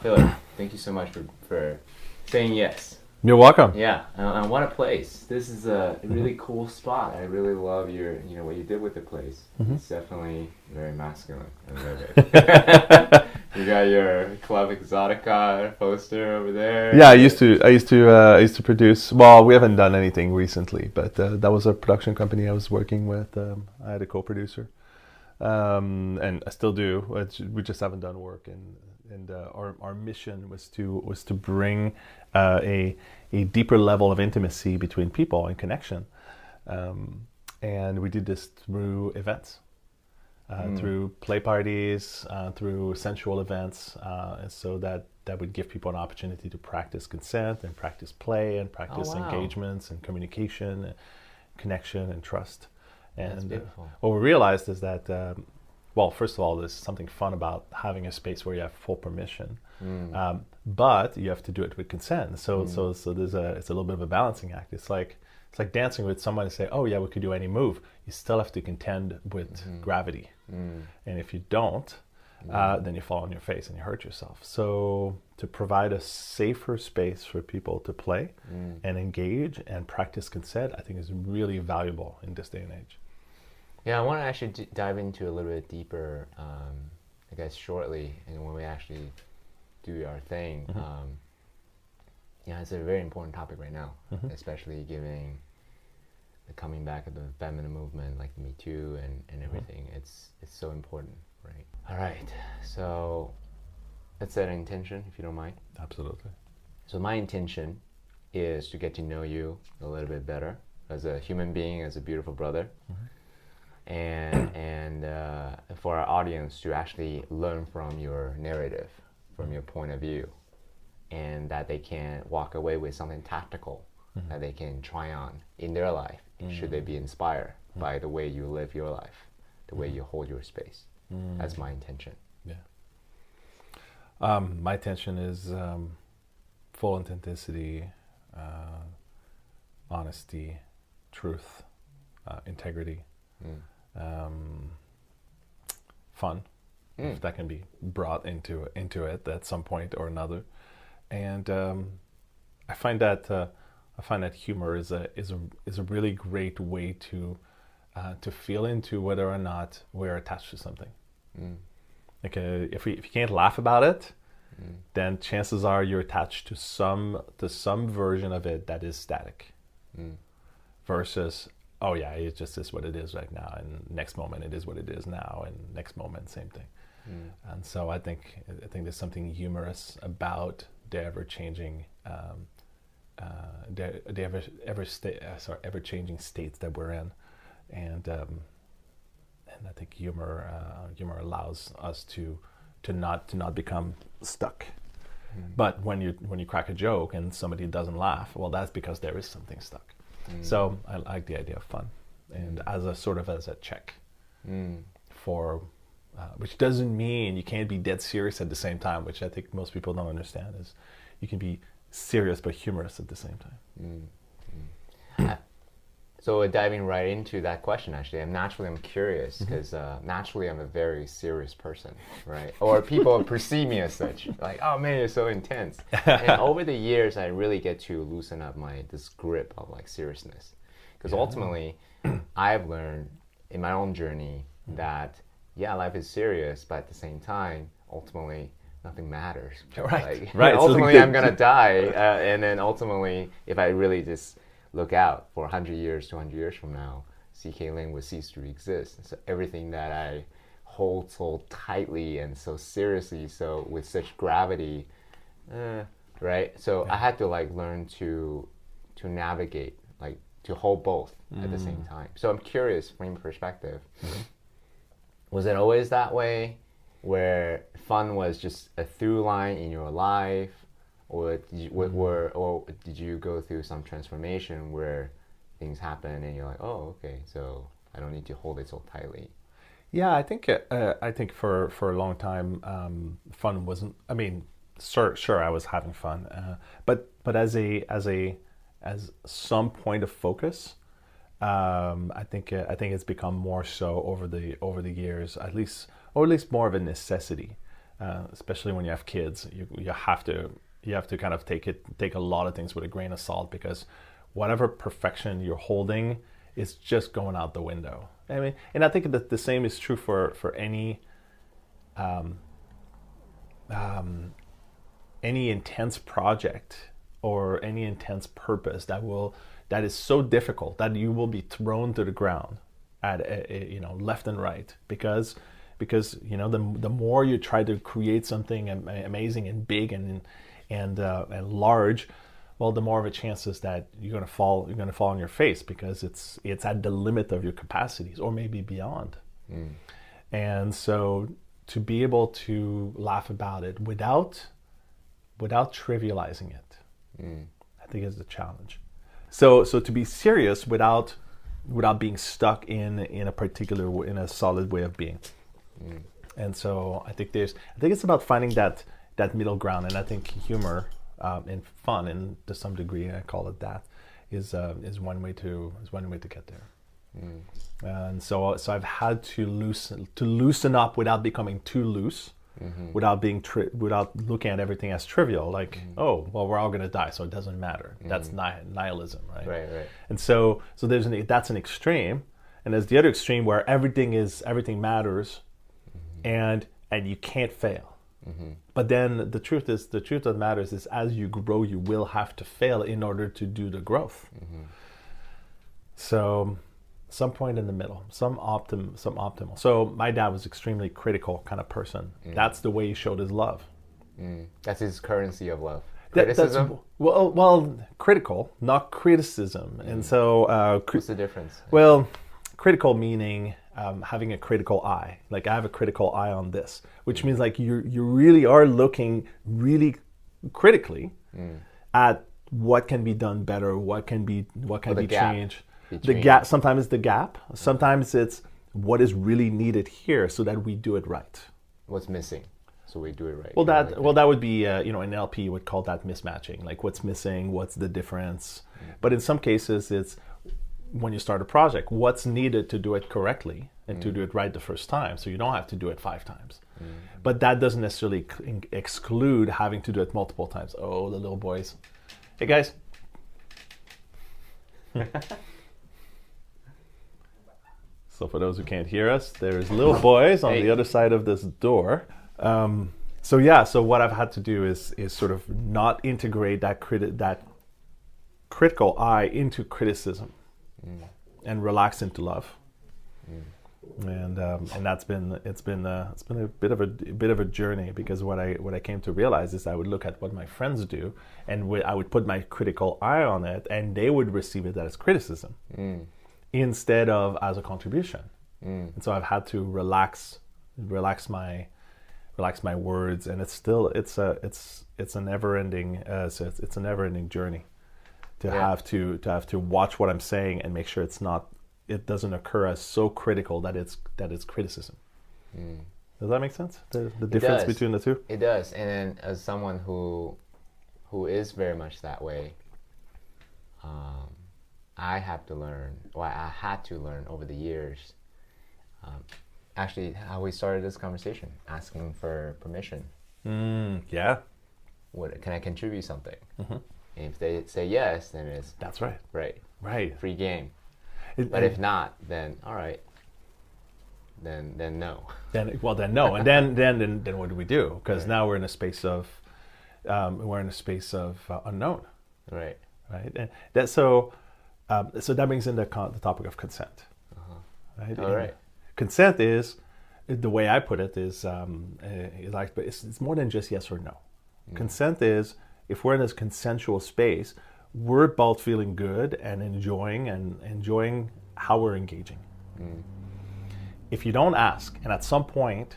Philippe, thank you so much for saying yes. You're welcome. Yeah, and what a place. This is a really cool spot. I really love what you did with the place. It's definitely very masculine. I love it. You got your Club Exotica poster over there. Yeah, I used to produce. Well, we haven't done anything recently, but that was a production company I was working with. I had a co-producer, and I still do. We just haven't done work, and our mission was to bring a deeper level of intimacy between people and connection, and we did this through events. Through play parties, through sensual events, and so that would give people an opportunity to practice consent and practice play and practice engagements and communication, and connection and trust. And what we realized is that, well, first of all, there's something fun about having a space where you have full permission, but you have to do it with consent. So it's a little bit of a balancing act. It's like dancing with someone and say, oh yeah, we could do any move. You still have to contend with gravity. And if you don't, then you fall on your face and you hurt yourself. So to provide a safer space for people to play and engage and practice consent, I think is really valuable in this day and age. Yeah, I want to actually dive into a little bit deeper, I guess, shortly, and when we actually do our thing. Yeah, it's a very important topic right now, especially given the coming back of the feminine movement, like Me Too and everything. It's so important, right? All right, so let's set an intention, if you don't mind. Absolutely. So my intention is to get to know you a little bit better as a human being, as a beautiful brother, and for our audience to actually learn from your narrative, from your point of view, and that they can walk away with something tactical that they can try on in their life, should they be inspired by the way you live your life, the way you hold your space. That's my intention. Yeah. My intention is full authenticity, honesty, truth, integrity, fun, if that can be brought into it at some point or another. And I find that humor is a really great way to feel into whether or not we're attached to something. Like if you can't laugh about it, then chances are you're attached to some version of it that is static. Versus, oh yeah, it just is what it is right now, and next moment it is what it is now, and next moment same thing. And so I think there's something humorous about the ever-changing, ever-changing states that we're in, and I think humor allows us to not become stuck. But when you crack a joke and somebody doesn't laugh, well, that's because there is something stuck. So I like the idea of fun, and as a check for. Which doesn't mean you can't be dead serious at the same time, which I think most people don't understand, is you can be serious but humorous at the same time. So diving right into that question, actually, I'm curious, because naturally I'm a very serious person, right? Or people perceive me as such, like, oh man, you're so intense. And over the years, I really get to loosen up this grip of like seriousness, because ultimately, I've learned in my own journey that life is serious, but at the same time, ultimately, nothing matters. Right. Ultimately, I'm gonna die, and then ultimately, if I really just look out for 100 years, 200 years from now, CK Ling would cease to exist. So everything that I hold so tightly and so seriously, so with such gravity, right? So I had to learn to navigate, to hold both at the same time. So I'm curious from your perspective. Was it always that way, where fun was just a through line in your life, or did you go through some transformation where things happen and you're like, oh, okay, so I don't need to hold it so tightly? Yeah, I think for a long time, fun wasn't. I mean, sure, I was having fun, but as some point of focus. I think it's become more so over the years, at least more of a necessity. especially when you have kids, you have to kind of take a lot of things with a grain of salt, because whatever perfection you're holding is just going out the window. I mean, and I think that the same is true for any intense project or any intense purpose that is so difficult that you will be thrown to the ground at left and right, because the more you try to create something amazing and big and large, well, the more of a chance is that you're going to fall on your face, because it's at the limit of your capacities or maybe beyond. And so to be able to laugh about it without trivializing it, I think is the challenge. So to be serious without being stuck in a solid way of being. And so I think it's about finding that middle ground, and I think humor and fun, and to some degree I call it that, is one way to get there. And so I've had to loosen up without becoming too loose, without looking at everything as trivial, like oh well, we're all going to die, so it doesn't matter. That's nihilism, right? Right. And so that's an extreme, and there's the other extreme where everything matters, and you can't fail. But then the truth that matters is, as you grow, you will have to fail in order to do the growth. So some point in the middle, some optimal. So my dad was extremely critical kind of person. That's the way he showed his love. That's his currency of love. Criticism? Well, critical, not criticism. And so what's the difference? Well, critical meaning having a critical eye. Like, I have a critical eye on this, which means like you really are looking really critically at what can be done better, what can be changed. The gap. Sometimes it's the gap. Sometimes it's what is really needed here, so that we do it right. What's missing, so we do it right. Well, that would be an LP would call that mismatching. Like, what's missing, what's the difference. But in some cases, it's when you start a project, what's needed to do it correctly and to do it right the first time, so you don't have to do it 5 times. But that doesn't necessarily exclude having to do it multiple times. Oh, the little boys. Hey, guys. So for those who can't hear us, there's little boys on the other side of this door. So what I've had to do is sort of not integrate that critical eye into criticism, and relax into love. And that's been a bit of a journey, because what I came to realize is I would look at what my friends do, and I would put my critical eye on it, and they would receive it as criticism. Instead of as a contribution. And so I've had to relax my words, and it's a never ending journey to have to watch what I'm saying and make sure it doesn't occur as so critical that it's criticism. Does that make sense? The difference between the two? It does. And then as someone who is very much that way, I had to learn over the years, actually how we started this conversation, asking for permission. Yeah. Can I contribute something? And if they say yes, then it's... That's right. Right. Free game. But if not, then all right. Then no. Then no. And then what do we do? Because now we're in a space of unknown. Right. And that so that brings in the topic of consent. Right. All right. Consent is, the way I put it is it's more than just yes or no. Consent is, if we're in this consensual space, we're both feeling good and enjoying how we're engaging. If you don't ask, and at some point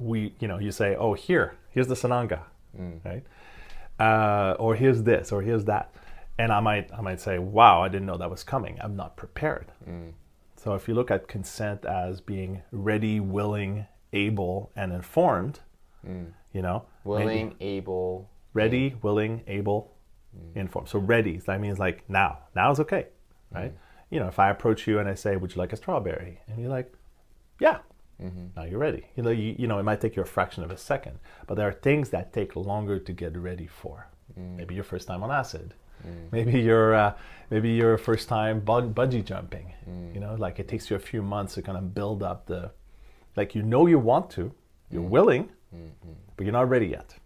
you say, oh, here's the sananga, right? Or here's this, or here's that. And I might say, wow, I didn't know that was coming. I'm not prepared. So if you look at consent as being ready, willing, able, and informed, willing, able, ready, willing, able, informed. So ready, that means like now. Now is okay, right? If I approach you and I say, would you like a strawberry? And you're like, yeah. Now you're ready. You know, it might take you a fraction of a second, but there are things that take longer to get ready for. Maybe your first time on acid. Maybe your first time bungee jumping. You know, like it takes you a few months to kind of build up like you know you want to, you're willing, but you're not ready yet.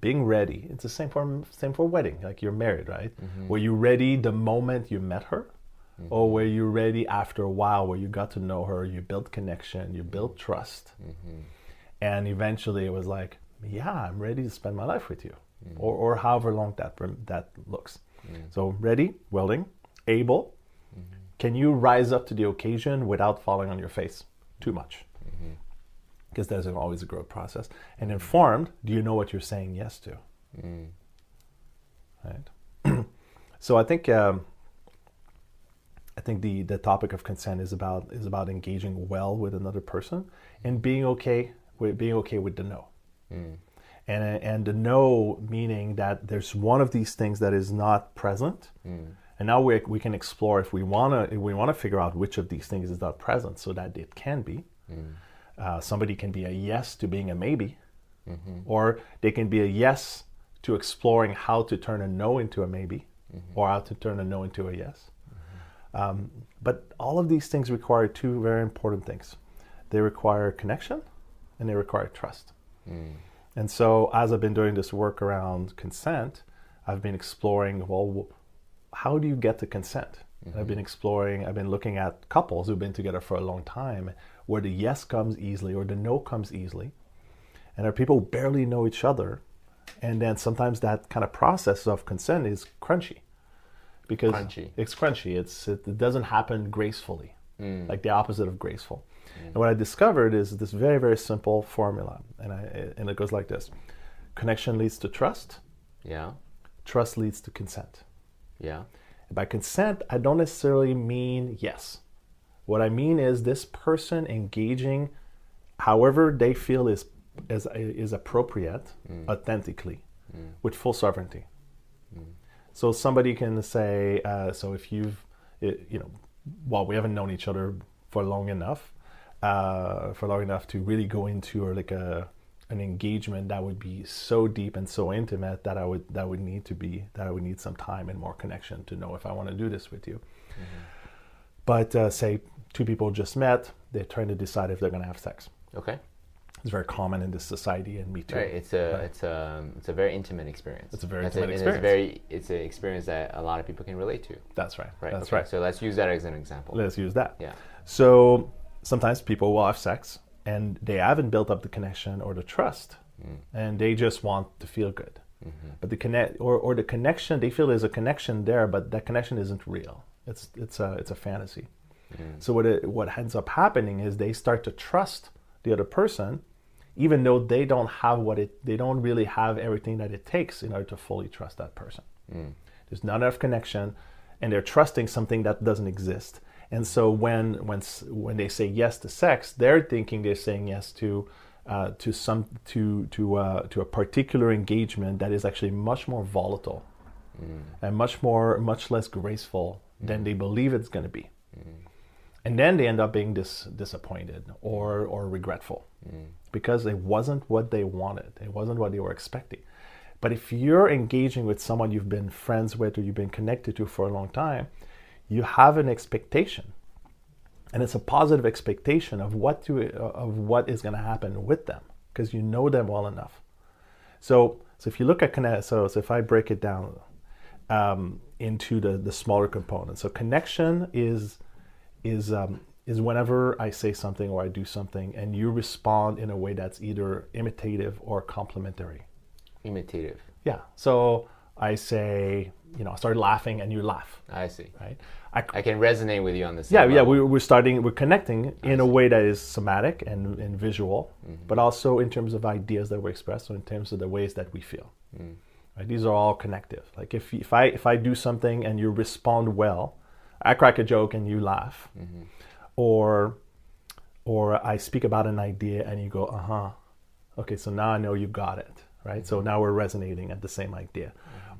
Being ready, it's the same for wedding. Like you're married, right? Were you ready the moment you met her? Or were you ready after a while where you got to know her, you built connection, you built trust, and eventually it was like, yeah, I'm ready to spend my life with you, or however long that looks. So ready, willing, able. Can you rise up to the occasion without falling on your face too much? Because there's always a growth process. And informed, do you know what you're saying yes to? Right. So I think the topic of consent is about engaging well with another person and being okay with the no. And the no meaning that there's one of these things that is not present. And now we can explore if we wanna figure out which of these things is not present so that it can be. Somebody can be a yes to being a maybe, or they can be a yes to exploring how to turn a no into a maybe, or how to turn a no into a yes. But all of these things require two very important things. They require connection and they require trust. And so as I've been doing this work around consent, I've been exploring, well, how do you get to consent? I've been looking at couples who've been together for a long time where the yes comes easily or the no comes easily. And there are people who barely know each other. And then sometimes that kind of process of consent is crunchy. Because it's crunchy. It doesn't happen gracefully, like the opposite of graceful. And what I discovered is this very, very simple formula. And it goes like this. Connection leads to trust. Yeah. Trust leads to consent. Yeah. By consent, I don't necessarily mean yes. What I mean is this person engaging however they feel is appropriate, authentically, with full sovereignty. So somebody can say, so if we haven't known each other for long enough to really go into an engagement that would be so deep and so intimate that I would need some time and more connection to know if I want to do this with you. But say two people just met, they're trying to decide if they're going to have sex. Okay. It's very common in this society, and me too. Right. It's a very intimate experience. It's a very intimate experience. It's an experience that a lot of people can relate to. That's right. Right. That's okay. right. So let's use that as an example. Let's use that. Yeah. So sometimes people will have sex and they haven't built up the connection or the trust, and they just want to feel good. But the the connection, they feel there's a connection there, but that connection isn't real. It's a fantasy. So what ends up happening is they start to trust the other person, even though they don't really have everything that it takes in order to fully trust that person. There's not enough connection, and they're trusting something that doesn't exist. And so when they say yes to sex, they're thinking they're saying yes to a particular engagement that is actually much more volatile and much less graceful than they believe it's going to be. And then they end up being disappointed or regretful because it wasn't what they wanted. It wasn't what they were expecting. But if you're engaging with someone you've been friends with or you've been connected to for a long time, you have an expectation. And it's a positive expectation of what is going to happen with them because you know them well enough. So if you look at so if I break it down into the smaller components. So connection is whenever I say something or I do something and you respond in a way that's either imitative or complimentary. Imitative. Yeah. So I say, I started laughing and you laugh. I see. Right. I can resonate with you on this. Yeah. We're connecting in a way that is somatic and visual, but also in terms of ideas that we express, or in terms of the ways that we feel. Right? These are all connective. Like if I do something and you respond well, I crack a joke and you laugh, or I speak about an idea and you go, okay, so now I know you got it, right? So now we're resonating at the same idea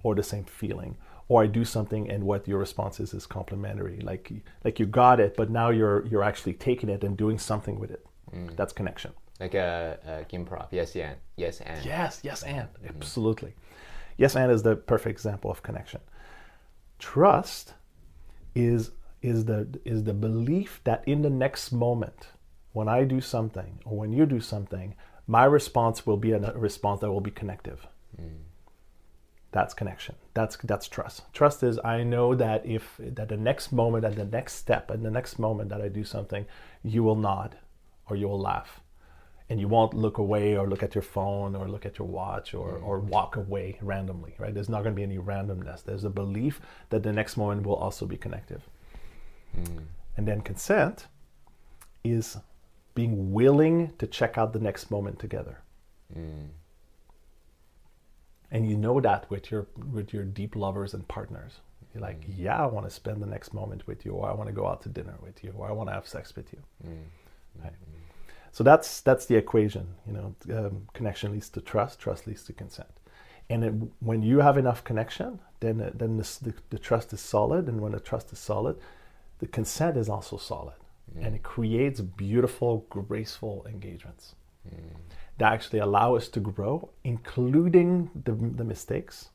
or the same feeling. Or I do something and what your response is complimentary, like you got it, but now you're actually taking it and doing something with it. That's connection. Like a improv. Yes, and. Yes, and. Yes, and. Absolutely. Yes, and is the perfect example of connection. Trust is the belief that in the next moment, when I do something or when you do something, my response will be a response that will be connective. That's connection. That's trust. Trust is I know that that the next moment, at the next step, and the next moment that I do something, you will nod or you will laugh. And you won't look away or look at your phone or look at your watch or walk away randomly, right? There's not going to be any randomness. There's a belief that the next moment will also be connective. And then consent is being willing to check out the next moment together. And you know that with your deep lovers and partners. You're like, yeah, I want to spend the next moment with you, or I want to go out to dinner with you, or I want to have sex with you. Right? So that's the equation. Connection leads to trust. Trust leads to consent. And when you have enough connection, then the trust is solid. And when the trust is solid, the consent is also solid. And it creates beautiful, graceful engagements that actually allow us to grow, including the mistakes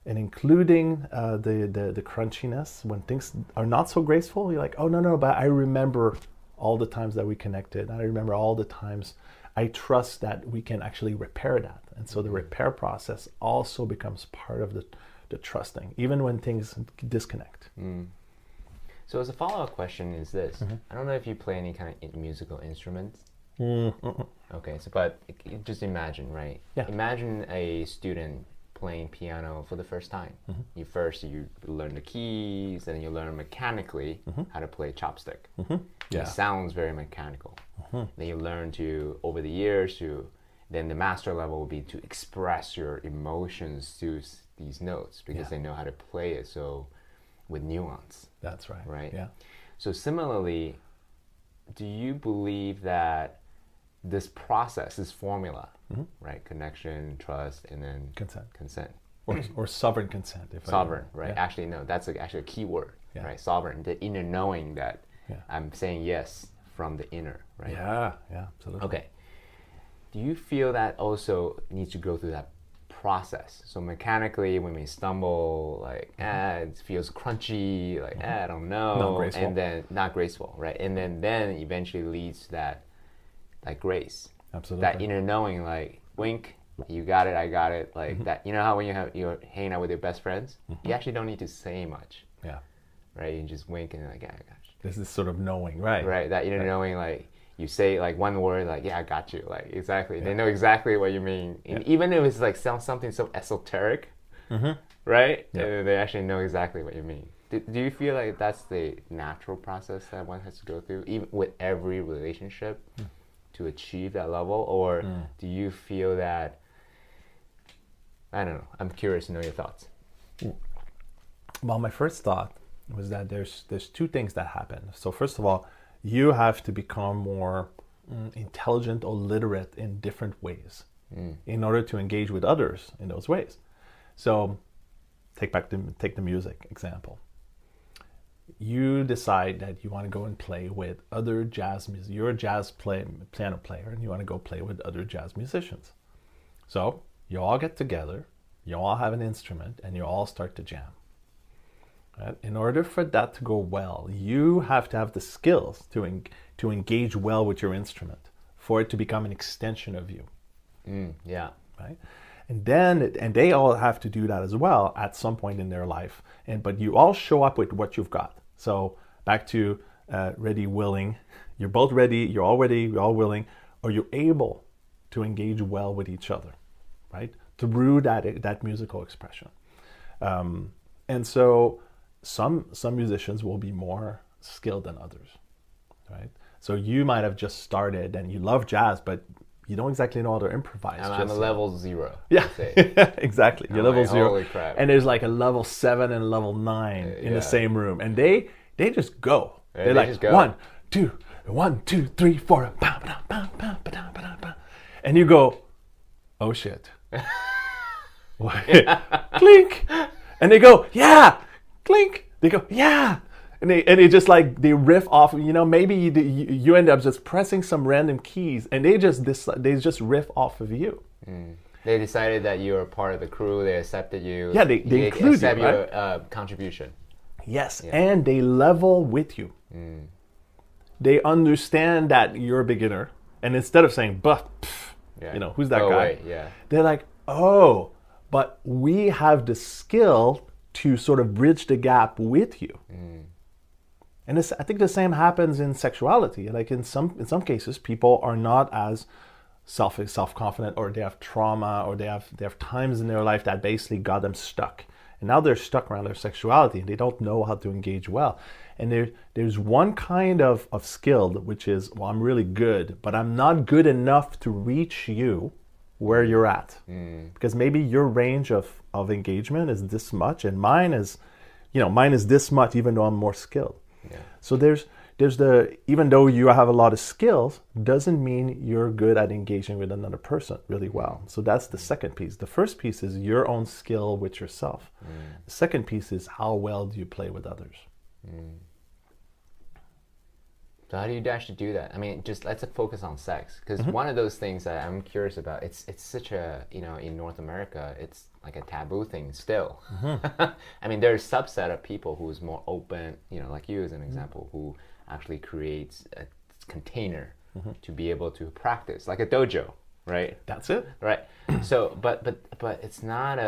and including the crunchiness. When things are not so graceful, you're like, oh, no, but I remember all the times that we connected. I remember all the times. I trust that we can actually repair that. And so the repair process also becomes part of the trusting, even when things disconnect. So as a follow-up question is this. I don't know if you play any kind of musical instruments. Okay, but just imagine, right? Yeah. Imagine a student playing piano for the first time. You learn the keys, then you learn mechanically how to play chopstick. It sounds very mechanical. Then you learn to, over the years, then the master level will be to express your emotions through these notes because they know how to play it so with nuance. That's right. Right? Yeah. So similarly, do you believe that this process, this formula, right? Connection, trust, and then consent. Or sovereign consent. Sovereign, right? Yeah. Actually, no, that's actually a key word, right? Sovereign, the inner knowing that I'm saying yes from the inner, right? Yeah, absolutely. Okay. Do you feel that also needs to go through that process? So mechanically, when we stumble, like, it feels crunchy, like, I don't know. Not graceful. And then, not graceful, right? And then eventually leads to that, like, grace. Absolutely. That inner knowing, like, wink, you got it, I got it. Like that, you know how when you're hanging out with your best friends, you actually don't need to say much. Yeah. Right? You just wink and you're like, yeah, I got you. This is sort of knowing, right? Right, that inner knowing, like, you say like one word, like, yeah, I got you. Like, exactly. They know exactly what you mean. And even if it's like something so esoteric, right? Yeah. They actually know exactly what you mean. Do you feel like that's the natural process that one has to go through, even with every relationship, to achieve that level? Or do you feel that, I don't know, I'm curious to know your thoughts. Well, my first thought was that there's two things that happen. So first of all, you have to become more intelligent or literate in different ways in order to engage with others in those ways. So take the music example. You decide that you want to go and play with other jazz musicians. You're a piano player, and you want to go play with other jazz musicians. So you all get together, you all have an instrument, and you all start to jam. Right? In order for that to go well, you have to have the skills to engage well with your instrument, for it to become an extension of you. Yeah. Right? And they all have to do that as well at some point in their life. But you all show up with what you've got. So back to ready, willing. You're both ready. You're all ready. You're all willing. Or you're able to engage well with each other, right? Through that musical expression. And so some musicians will be more skilled than others, right? So you might have just started and you love jazz, but you don't exactly know how to improvise. I'm a level 0. Yeah, exactly. You're level 0. Holy crap. And there's like a level 7 and a level 9 in the same room. And they just go. They're like, just go. 1, 2, 3, 4. And you go, oh shit. Clink. And they go, yeah. Clink. They go, yeah. And they just like they riff off. Maybe you end up just pressing some random keys, and they just riff off of you. They decided that you were part of the crew. They accepted you. Yeah, they include accept you, right? your contribution. Yes, and they level with you. They understand that you're a beginner, and instead of saying, "But, who's that guy?" Away. Yeah. They're like, "Oh, but we have the skill to sort of bridge the gap with you." And I think the same happens in sexuality. Like in some cases, people are not as self-confident, or they have trauma, or they have times in their life that basically got them stuck. And now they're stuck around their sexuality and they don't know how to engage well. And there's one kind of skill, which is, well, I'm really good, but I'm not good enough to reach you where you're at. Because maybe your range of engagement is this much, and mine is this much, even though I'm more skilled. Yeah. So there's even though you have a lot of skills, doesn't mean you're good at engaging with another person really well. So that's the second piece. The first piece is your own skill with yourself. The second piece is how well do you play with others. So how do you actually do that? I mean, just let's focus on sex, because one of those things that I'm curious about, it's such a, in North America, it's like a taboo thing still. I mean, there's a subset of people who's more open, like you as an example, who actually creates a container to be able to practice, like a dojo, right? That's it. Right. So, but it's not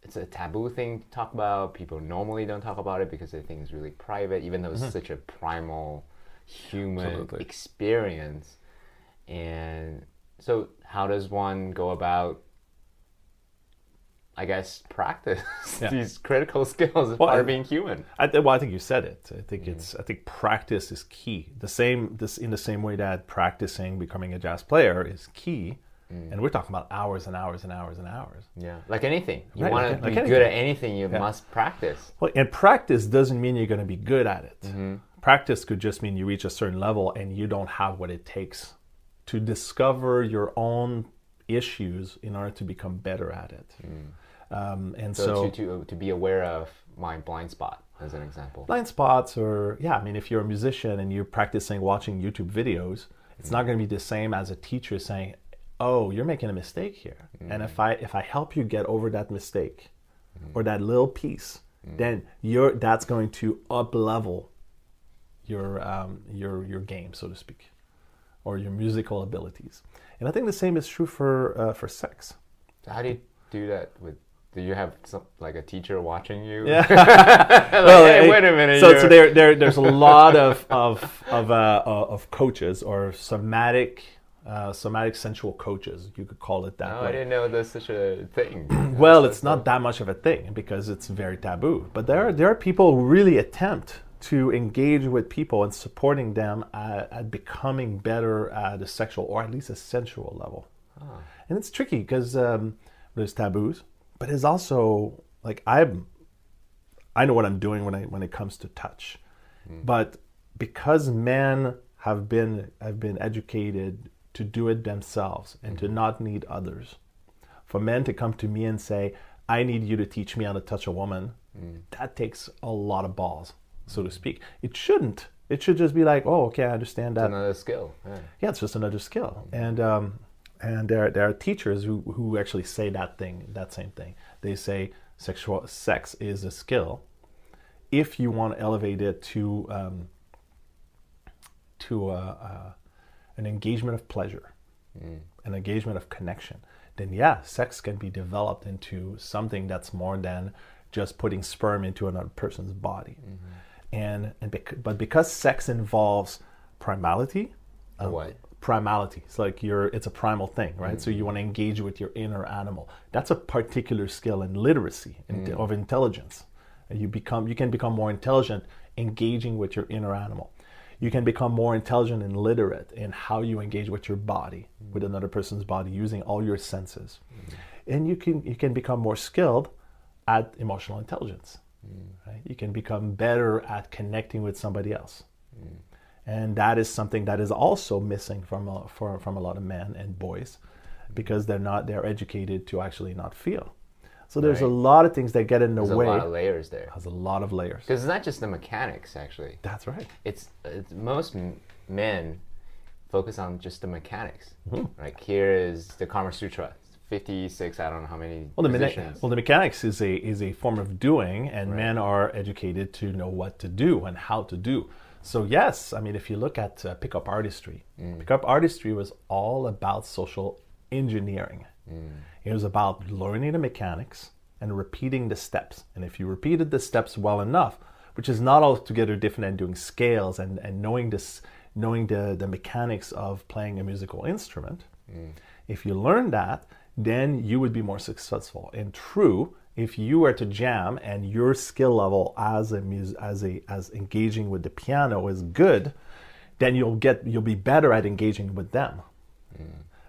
it's a taboo thing to talk about. People normally don't talk about it because they think it's really private, even though it's such a primal human experience. And so how does one go about, I guess, practice these critical skills as part of being human? I think you said it. I think practice is key. In the same way that practicing becoming a jazz player is key. And we're talking about hours and hours and hours and hours. Yeah, like anything. You Right, want to like be good at anything, you must practice. Well, and practice doesn't mean you're going to be good at it. Practice could just mean you reach a certain level and you don't have what it takes to discover your own issues in order to become better at it. And so to be aware of my blind spot, as an example. Blind spots, or if you're a musician and you're practicing watching YouTube videos, it's not going to be the same as a teacher saying, "Oh, you're making a mistake here. And if I help you get over that mistake or that little piece, then that's going to up level your game, so to speak, or your musical abilities." And I think the same is true for sex. So how do you do that do you have like a teacher watching you? Yeah. Hey, wait a minute. So there's a lot of coaches, or somatic sensual coaches, you could call it that way. I didn't know there's such a thing. Well, it's not that much of a thing because it's very taboo. But there are people who really attempt to engage with people and supporting them at becoming better at a sexual, or at least a sensual level. And it's tricky because there's taboos, but it's also like I know what I'm doing when it comes to touch, but because men have been educated to do it themselves and to not need others, for men to come to me and say, "I need you to teach me how to touch a woman," that takes a lot of balls, so to speak. It shouldn't. It should just be like, "Oh, okay, I understand that." It's another skill. Yeah, it's just another skill. And there are teachers who actually say that same thing. They say sex is a skill. If you want to elevate it to an engagement of pleasure, an engagement of connection, then sex can be developed into something that's more than just putting sperm into another person's body. But because sex involves primality, what? Primality. It's like it's a primal thing, right? So you want to engage with your inner animal. That's a particular skill in literacy, of intelligence. You can become more intelligent engaging with your inner animal. You can become more intelligent and literate in how you engage with your body, with another person's body, using all your senses. And you can become more skilled at emotional intelligence. Right? You can become better at connecting with somebody else. And that is something that is also missing from a lot of men and boys, because they're educated to actually not feel. So there's a Right. lot of things that get in the There's a way. lot of layers there. Has a lot of layers. Because it's not just the mechanics, actually. That's right. It's most men focus on just the mechanics. Mm-hmm. Like here is the Kama Sutra, 56. I don't know how many positions. The mechanics is a form of doing, and men are educated to know what to do and how to do. So yes, I mean, if you look at pickup artistry, pickup artistry was all about social engineering. It was about learning the mechanics and repeating the steps. And if you repeated the steps well enough, which is not altogether different than doing scales and knowing the mechanics of playing a musical instrument, if you learn that, then you would be more successful. And true, if you were to jam and your skill level as engaging with the piano is good, then you'll be better at engaging with them.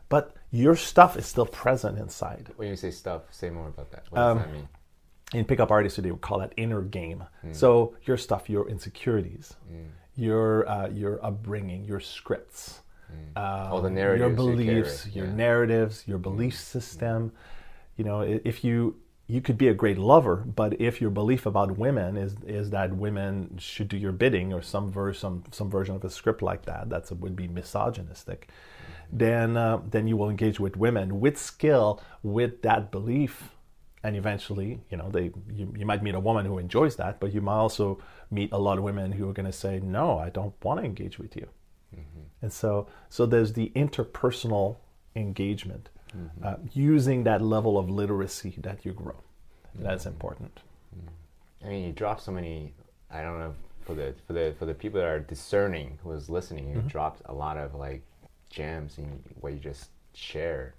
But your stuff is still present inside. When you say stuff, say more about that. What does that mean? In pickup artistry, they would call that inner game. So your stuff, your insecurities, your upbringing, your scripts, All the narratives your you beliefs, carry. your narratives, your belief system. You know, if you could be a great lover, but if your belief about women is that women should do your bidding, or some version of a script like that would be misogynistic, then you will engage with women with skill, with that belief, and eventually, you might meet a woman who enjoys that, but you might also meet a lot of women who are going to say, no, I don't want to engage with you. And so there's the interpersonal engagement, using that level of literacy that you grow. That's important. I mean, you drop so many. I don't know, for the people that are discerning who is listening, you dropped a lot of like gems in what you just shared.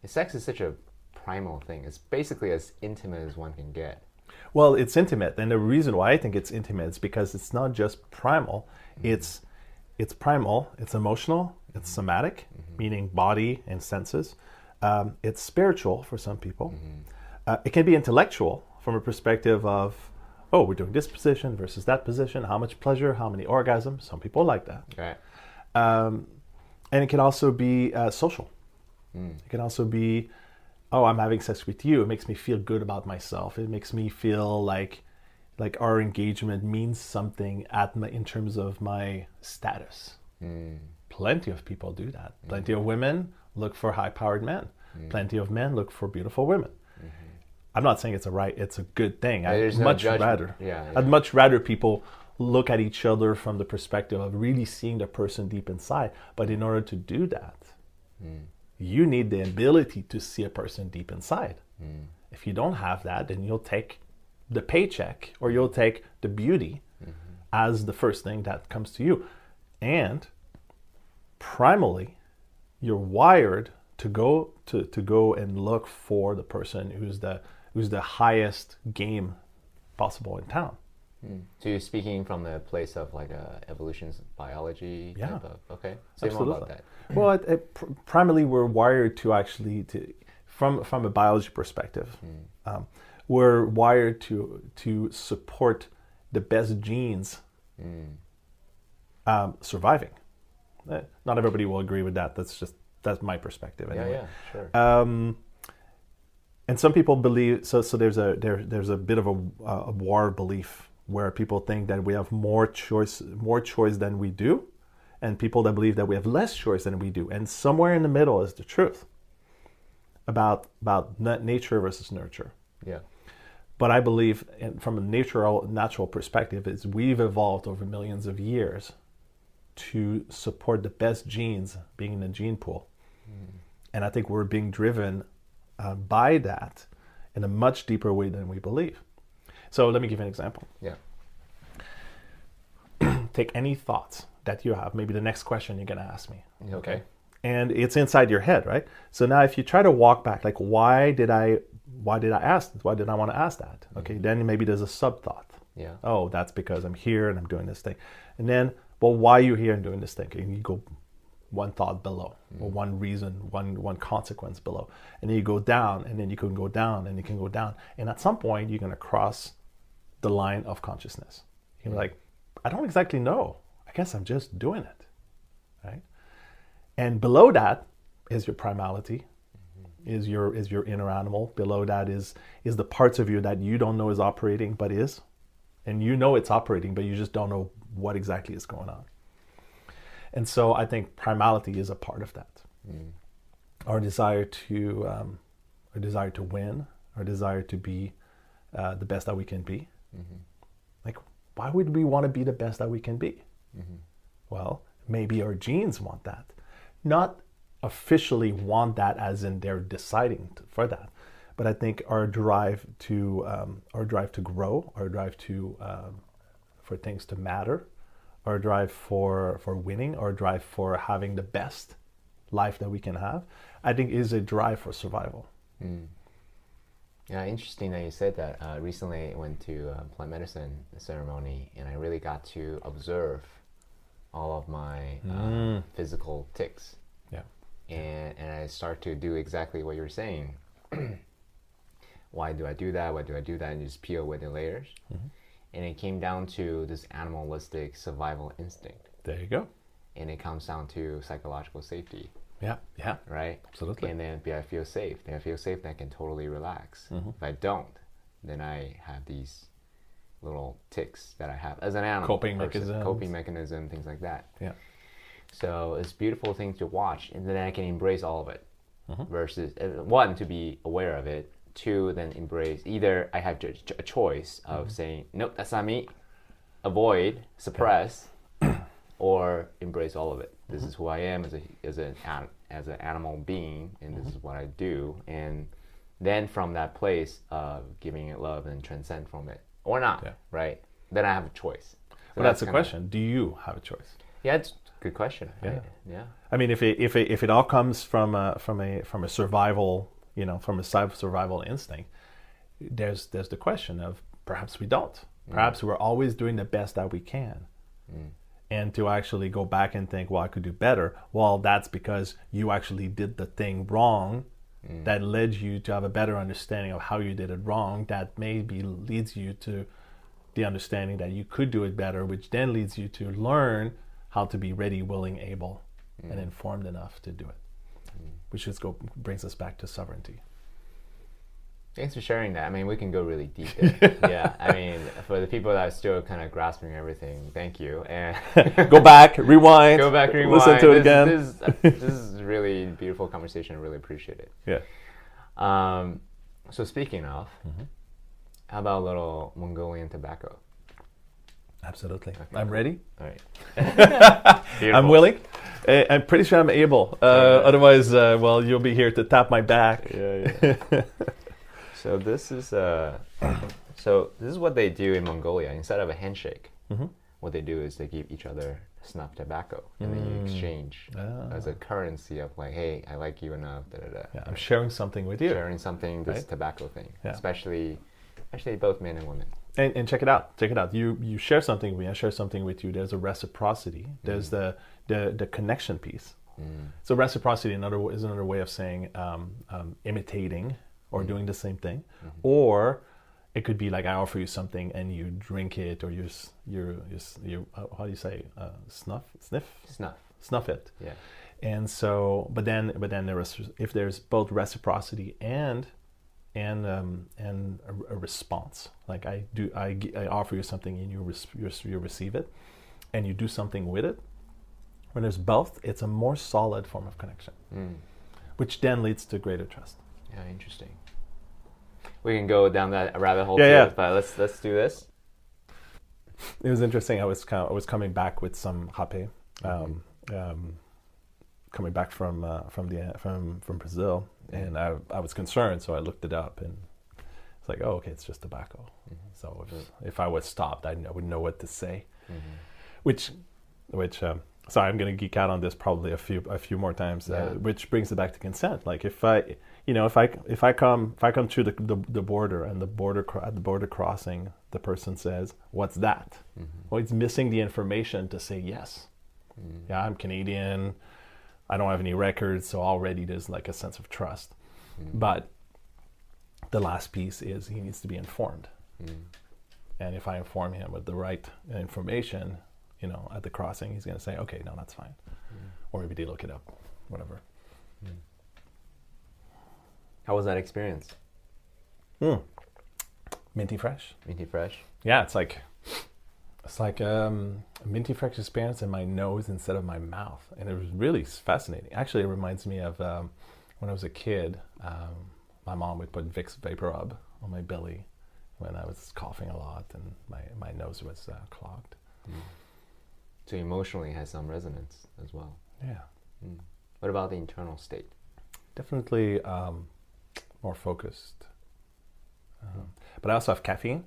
Sex is such a primal thing. It's basically as intimate as one can get. Well, it's intimate, and the reason why I think it's intimate is because it's not just primal. It's primal. It's emotional. It's somatic, meaning body and senses. It's spiritual for some people. It can be intellectual from a perspective of, oh, we're doing this position versus that position. How much pleasure? How many orgasms? Some people like that. Right. And it can also be social. It can also be, oh, I'm having sex with you. It makes me feel good about myself. It makes me feel like our engagement means something in terms of my status. Plenty of people do that. Plenty of women look for high-powered men. Plenty of men look for beautiful women. I'm not saying it's a good thing. I'd much rather people look at each other from the perspective of really seeing the person deep inside. But in order to do that, you need the ability to see a person deep inside. If you don't have that, then you'll take the paycheck or you'll take the beauty as the first thing that comes to you. And primally, you're wired to go and look for the person who's the highest game possible in town. So you're speaking from the place of like evolution biology type of, okay. Say Absolutely. more about that. Well, primarily we're wired from a biology perspective, we're wired to support the best genes surviving. Not everybody will agree with that. That's my perspective anyway. Yeah, sure. And some people believe so. There's a bit of a war belief where people think that we have more choice than we do, and people that believe that we have less choice than we do. And somewhere in the middle is the truth about nature versus nurture. Yeah. But I believe, from a natural perspective, is we've evolved over millions of years to support the best genes being in the gene pool. And I think we're being driven by that in a much deeper way than we believe. So let me give you an example. Yeah. Take any thoughts that you have, maybe the next question you're going to ask me. Okay. And it's inside your head, right? So now if you try to walk back, like, why did I ask this? Why did I want to ask that? Okay, then maybe there's a sub-thought. Yeah. Oh, that's because I'm here and I'm doing this thing. And then, well, why are you here and doing this thing? And you go one thought below, or one reason, one consequence below. And then you go down, and then you can go down, and you can go down. And at some point, you're going to cross the line of consciousness. You're like, I don't exactly know. I guess I'm just doing it, right? And below that is your primality, is your inner animal. Below that is the parts of you that you don't know is operating, but is. And you know it's operating, but you just don't know what exactly is going on. And so I think primality is a part of that. Our desire to win, our desire to be the best that we can be. Like, why would we want to be the best that we can be? Well, maybe our genes want that. Not officially want that as in they're deciding for that. But I think our drive to grow, our drive to for things to matter, our drive for winning, our drive for having the best life that we can have, I think is a drive for survival. Yeah, interesting that you said that. Recently I went to a plant medicine ceremony, and I really got to observe all of my physical tics. Yeah. And I start to do exactly what you're saying. Why do I do that? Why do I do that? And just peel away the layers. And it came down to this animalistic survival instinct. There you go. And it comes down to psychological safety. Yeah. Right? Absolutely. And then I feel safe. Then I feel safe, then I can totally relax. If I don't, then I have these little tics that I have as an animal. Coping mechanism, things like that. Yeah. So it's a beautiful thing to watch, and then I can embrace all of it. Versus, one, to be aware of it. Two, then embrace. Either I have a choice of saying, nope, that's not me. Avoid, suppress, or embrace all of it. This is who I am as an animal being, and this is what I do. And then from that place of giving it love and transcend from it, or not, right? Then I have a choice. So well, that's the question. Do you have a choice? Yeah, it's a good question. Right? Yeah. I mean, if it all comes from a survival, from a survival instinct, there's the question of perhaps we don't. Perhaps we're always doing the best that we can. And to actually go back and think, well, I could do better. Well, that's because you actually did the thing wrong that led you to have a better understanding of how you did it wrong. That maybe leads you to the understanding that you could do it better, which then leads you to learn how to be ready, willing, able, and informed enough to do it. Which just brings us back to sovereignty. Thanks for sharing that. I mean, we can go really deep there. Yeah, I mean, for the people that are still kind of grasping everything, thank you. And Go back, rewind. Listen to it again. This is a really beautiful conversation. I really appreciate it. Yeah. So speaking of, how about a little Mongolian tobacco? Absolutely. Okay, I'm ready. All right. I'm willing. I'm pretty sure I'm able. Otherwise, you'll be here to tap my back. Yeah. So this is what they do in Mongolia. Instead of a handshake, what they do is they give each other snuff tobacco, and then you exchange as a currency of like, hey, I like you enough. Yeah, I'm sharing something with you. Sharing something, this tobacco thing, especially both men and women. And check it out. You share something with me. I share something with you. There's a reciprocity. There's the connection piece. So reciprocity is another way of saying imitating or doing the same thing, or it could be like I offer you something and you drink it, or you how do you say snuff it. Yeah. And so, but then if there's both reciprocity and a response, like I offer you something and you receive it, and you do something with it. When there's both, it's a more solid form of connection, which then leads to greater trust. Yeah, interesting. We can go down that rabbit hole too, but let's do this. It was interesting. I was coming back with some rapé, coming back from Brazil, and I was concerned, so I looked it up, and it's like, oh, okay, it's just tobacco. So if I was stopped, I would know what to say. Which sorry, I'm going to geek out on this probably a few more times. Which brings it back to consent. Like if I come through the border, and at the border crossing, the person says, "What's that?" Well, he's missing the information to say yes. Yeah, I'm Canadian. I don't have any records, so already there's like a sense of trust. But the last piece is he needs to be informed. And if I inform him with the right information, at the crossing, he's going to say, okay, no, that's fine. Or maybe they look it up, whatever. How was that experience? Minty fresh. Minty fresh? Yeah, it's like a minty fresh experience in my nose instead of my mouth, and it was really fascinating. Actually, it reminds me of when I was a kid. My mom would put Vicks Vapor Rub on my belly when I was coughing a lot and my nose was clogged. So emotionally it has some resonance as well. Yeah. What about the internal state? Definitely more focused. But I also have caffeine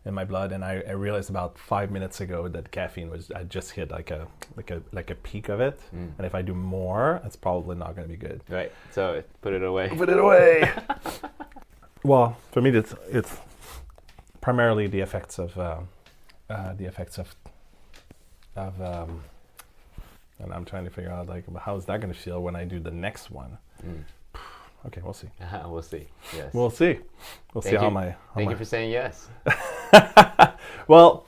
in my blood, and I realized about 5 minutes ago that caffeine I just hit like a peak of it, and if I do more, it's probably not going to be good. Right. So put it away. Put it away. Well, for me, it's primarily the effects of and I'm trying to figure out like how is that going to feel when I do the next one. Okay, we'll see. We'll see. Yes. We'll see. Thank you for saying yes. Well,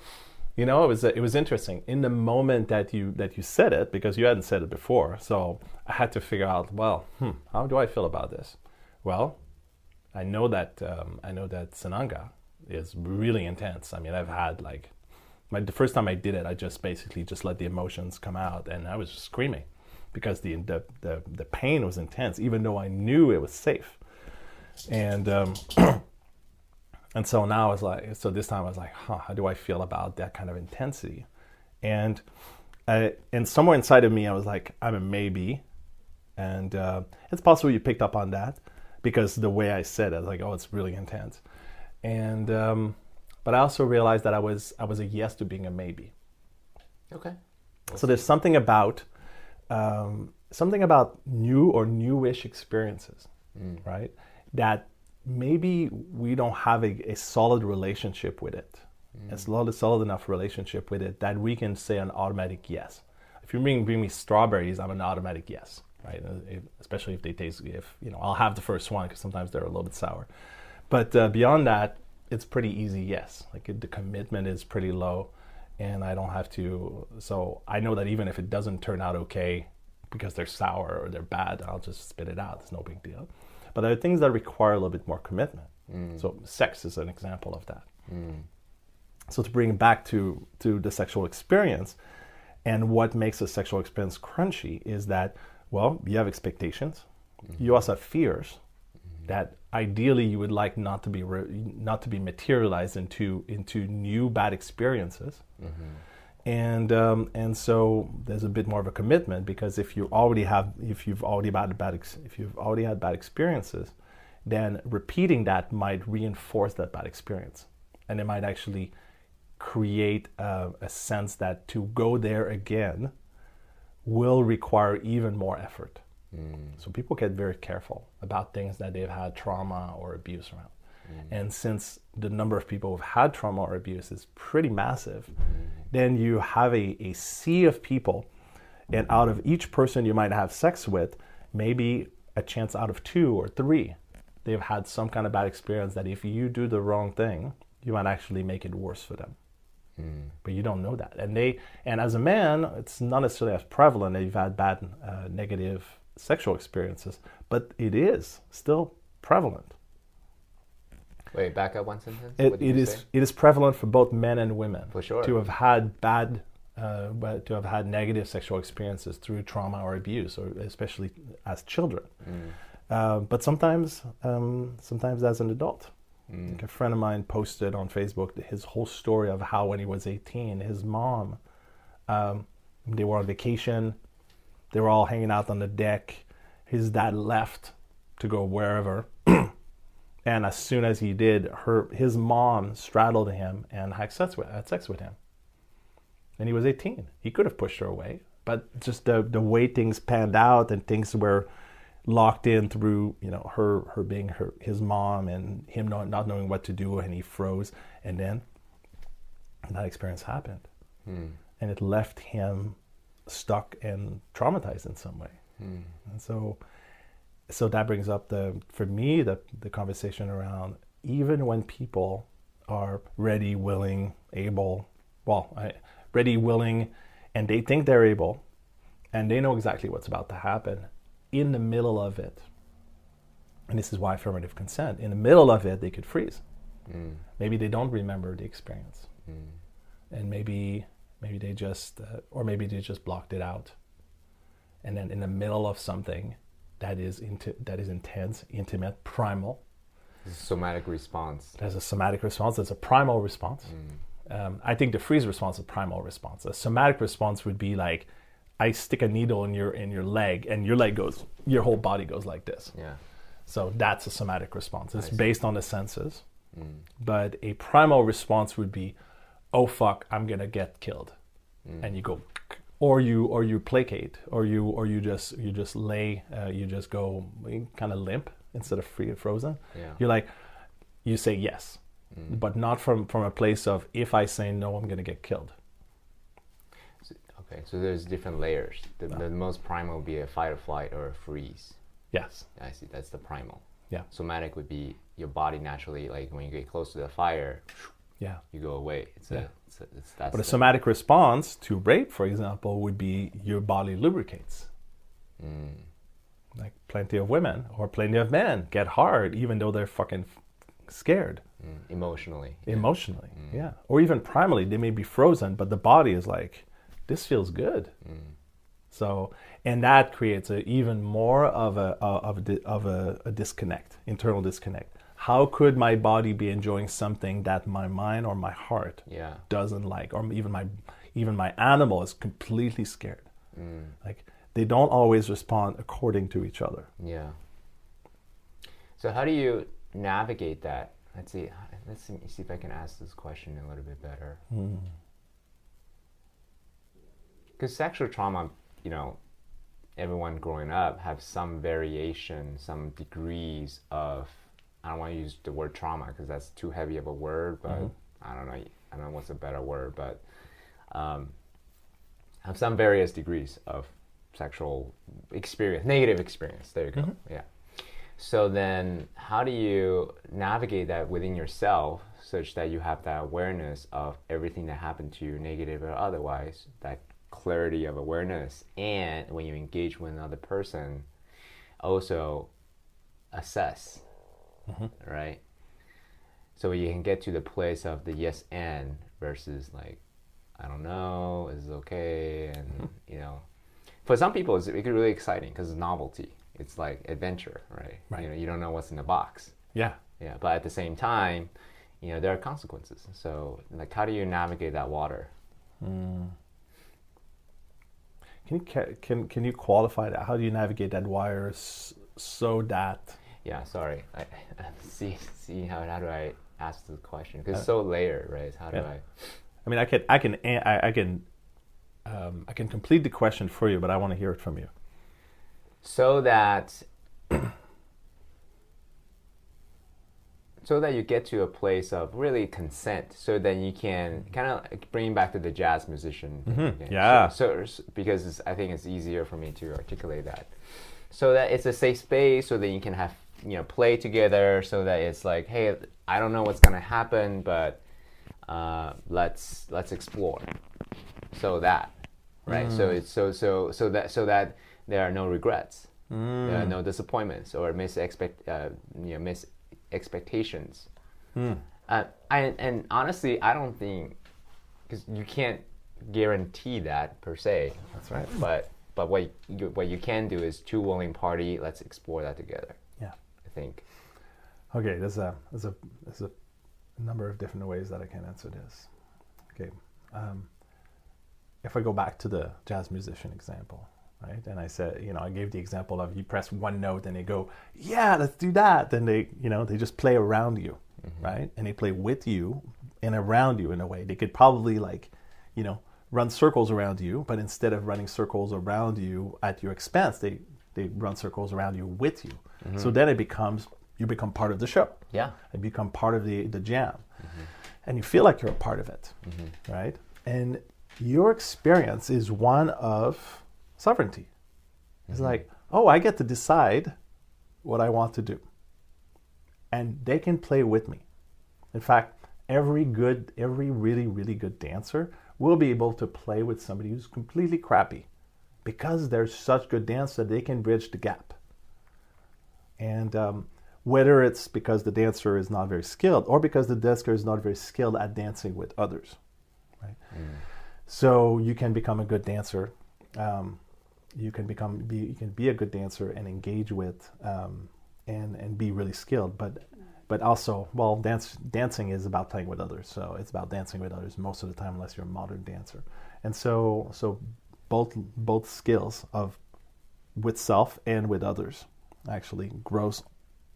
it was interesting in the moment that you said it, because you hadn't said it before. So I had to figure out, well, how do I feel about this? Well, I know that Sananga is really intense. I mean, I've had the first time I did it, I just basically let the emotions come out, and I was just screaming because the pain was intense, even though I knew it was safe. And and so now this time I was like, how do I feel about that kind of intensity? And somewhere inside of me, I was like, I'm a maybe. And it's possible you picked up on that because the way I said it, like, oh, it's really intense. And but I also realized that I was a yes to being a maybe. Okay. So there's something about new or newish experiences, right? That maybe we don't have a solid relationship with it. It's not a solid enough relationship with it that we can say an automatic yes. If you bring me strawberries, I'm an automatic yes, right? Especially if they taste, I'll have the first one because sometimes they're a little bit sour. But beyond that, it's pretty easy yes. Like the commitment is pretty low, and I don't have to. So I know that even if it doesn't turn out okay because they're sour or they're bad, I'll just spit it out. It's no big deal. But there are things that require a little bit more commitment. So sex is an example of that. So to bring it back to the sexual experience, and what makes a sexual experience crunchy is that, well, you have expectations. You also have fears that ideally you would like not to be materialized into new bad experiences. And so there's a bit more of a commitment, because if you've already had bad experiences, then repeating that might reinforce that bad experience, and it might actually create a sense that to go there again will require even more effort. So people get very careful about things that they've had trauma or abuse around. And since the number of people who've had trauma or abuse is pretty massive, then you have a sea of people, and out of each person you might have sex with, maybe a chance out of 2 or 3, they've had some kind of bad experience that if you do the wrong thing, you might actually make it worse for them. But you don't know that. And as a man, it's not necessarily as prevalent that you've had bad negative sexual experiences, but it is still prevalent. Wait, back up one sentence. It is prevalent for both men and women. For sure. To have had to have had negative sexual experiences through trauma or abuse, or especially as children. But sometimes as an adult. Like a friend of mine posted on Facebook his whole story of how when he was 18, his mom, they were on vacation, they were all hanging out on the deck. His dad left to go wherever. And as soon as he did, his mom straddled him and had sex with him. And he was 18. He could have pushed her away, but just the way things panned out, and things were locked in through her being his mom, and him not knowing what to do, and he froze. And then that experience happened, and it left him stuck and traumatized in some way. And so that brings up for me the conversation around, even when people are ready, willing, able, ready, willing, and they think they're able, and they know exactly what's about to happen, in the middle of it, And this is why affirmative consent. In the middle of it, they could freeze. Maybe they don't remember the experience, and maybe they just, or maybe they just blocked it out. And then in the middle of something that is intense, intimate, primal, It's a somatic response. there's a somatic response. There's a primal response. I think the freeze response is a primal response. A somatic response would be like, I stick a needle in your leg, and your leg goes, your whole body goes like this. Yeah. So that's a somatic response. It's based on the senses. But a primal response would be, oh fuck, I'm gonna get killed, and you go, or you placate, or you just lay, you just go kind of limp instead of free and frozen. Yeah. You're like, you say yes, but not from a place of, if I say no, I'm gonna get killed. Okay, so there's different layers. The most primal would be a fight or flight or a freeze. Yes. I see. That's the primal. Yeah. Somatic would be your body naturally, like when you get close to the fire, Yeah. you go away. That's But a somatic response to rape, for example, would be your body lubricates. Like plenty of women or plenty of men get hard even though they're fucking scared. Emotionally. Emotionally, yeah. Or even primally, they may be frozen, but the body is like, this feels good. So, and that creates even more of a disconnect, internal disconnect. How could my body be enjoying something that my mind or my heart doesn't like, or even my animal is completely scared? Like, they don't always respond according to each other. Yeah. So how do you navigate that? Let's see if I can ask this question a little bit better. Because sexual trauma, everyone growing up have some variation, some degrees of, I don't want to use the word trauma because that's too heavy of a word, but I don't know what's a better word, but have some various degrees of sexual experience, negative experience. There you go. Yeah. So then how do you navigate that within yourself such that you have that awareness of everything that happened to you, negative or otherwise, that clarity of awareness, and when you engage with another person, also assess, right? So you can get to the place of the yes and versus like, I don't know, is it okay? And for some people it's really exciting because it's novelty. It's like adventure, right? You don't know what's in the box. Yeah. But at the same time, there are consequences. So like, how do you navigate that water? Can you qualify that? How do you navigate that wire so that? Yeah, sorry. I see how do I ask the question? Because it's so layered, right? How do I? I mean, I can complete the question for you, but I want to hear it from you. So that you get to a place of really consent, so that you can kind of bring back to the jazz musician thing again. Yeah. So because I think it's easier for me to articulate that, so that it's a safe space, so that you can have play together, so that it's like, hey, I don't know what's gonna happen, but let's explore. So that, right? So it's so that there are no regrets, there are no disappointments or expectations. And honestly, I don't think, because you can't guarantee that per se. That's right. But what you can do is two willing party. Let's explore that together. Yeah, I think. Okay, there's a number of different ways that I can answer this. Okay, if I go back to the jazz musician example, right? And I said, I gave the example of you press one note and they go, yeah, let's do that. Then they just play around you, right? And they play with you and around you in a way. They could probably run circles around you, but instead of running circles around you at your expense, they run circles around you with you. So then you become part of the show. Yeah. And become part of the jam. And you feel like you're a part of it, right? And your experience is one of sovereignty. It's like, oh, I get to decide what I want to do. And they can play with me. In fact, every really, really good dancer will be able to play with somebody who's completely crappy because they're such good dancers that they can bridge the gap. And whether it's because the dancer is not very skilled or because the dancer is not very skilled at dancing with others, right? So you can become a good dancer. You can be a good dancer and engage with and be really skilled, but also, well, dancing is about playing with others, so it's about dancing with others most of the time, unless you're a modern dancer. And so both skills of with self and with others actually grows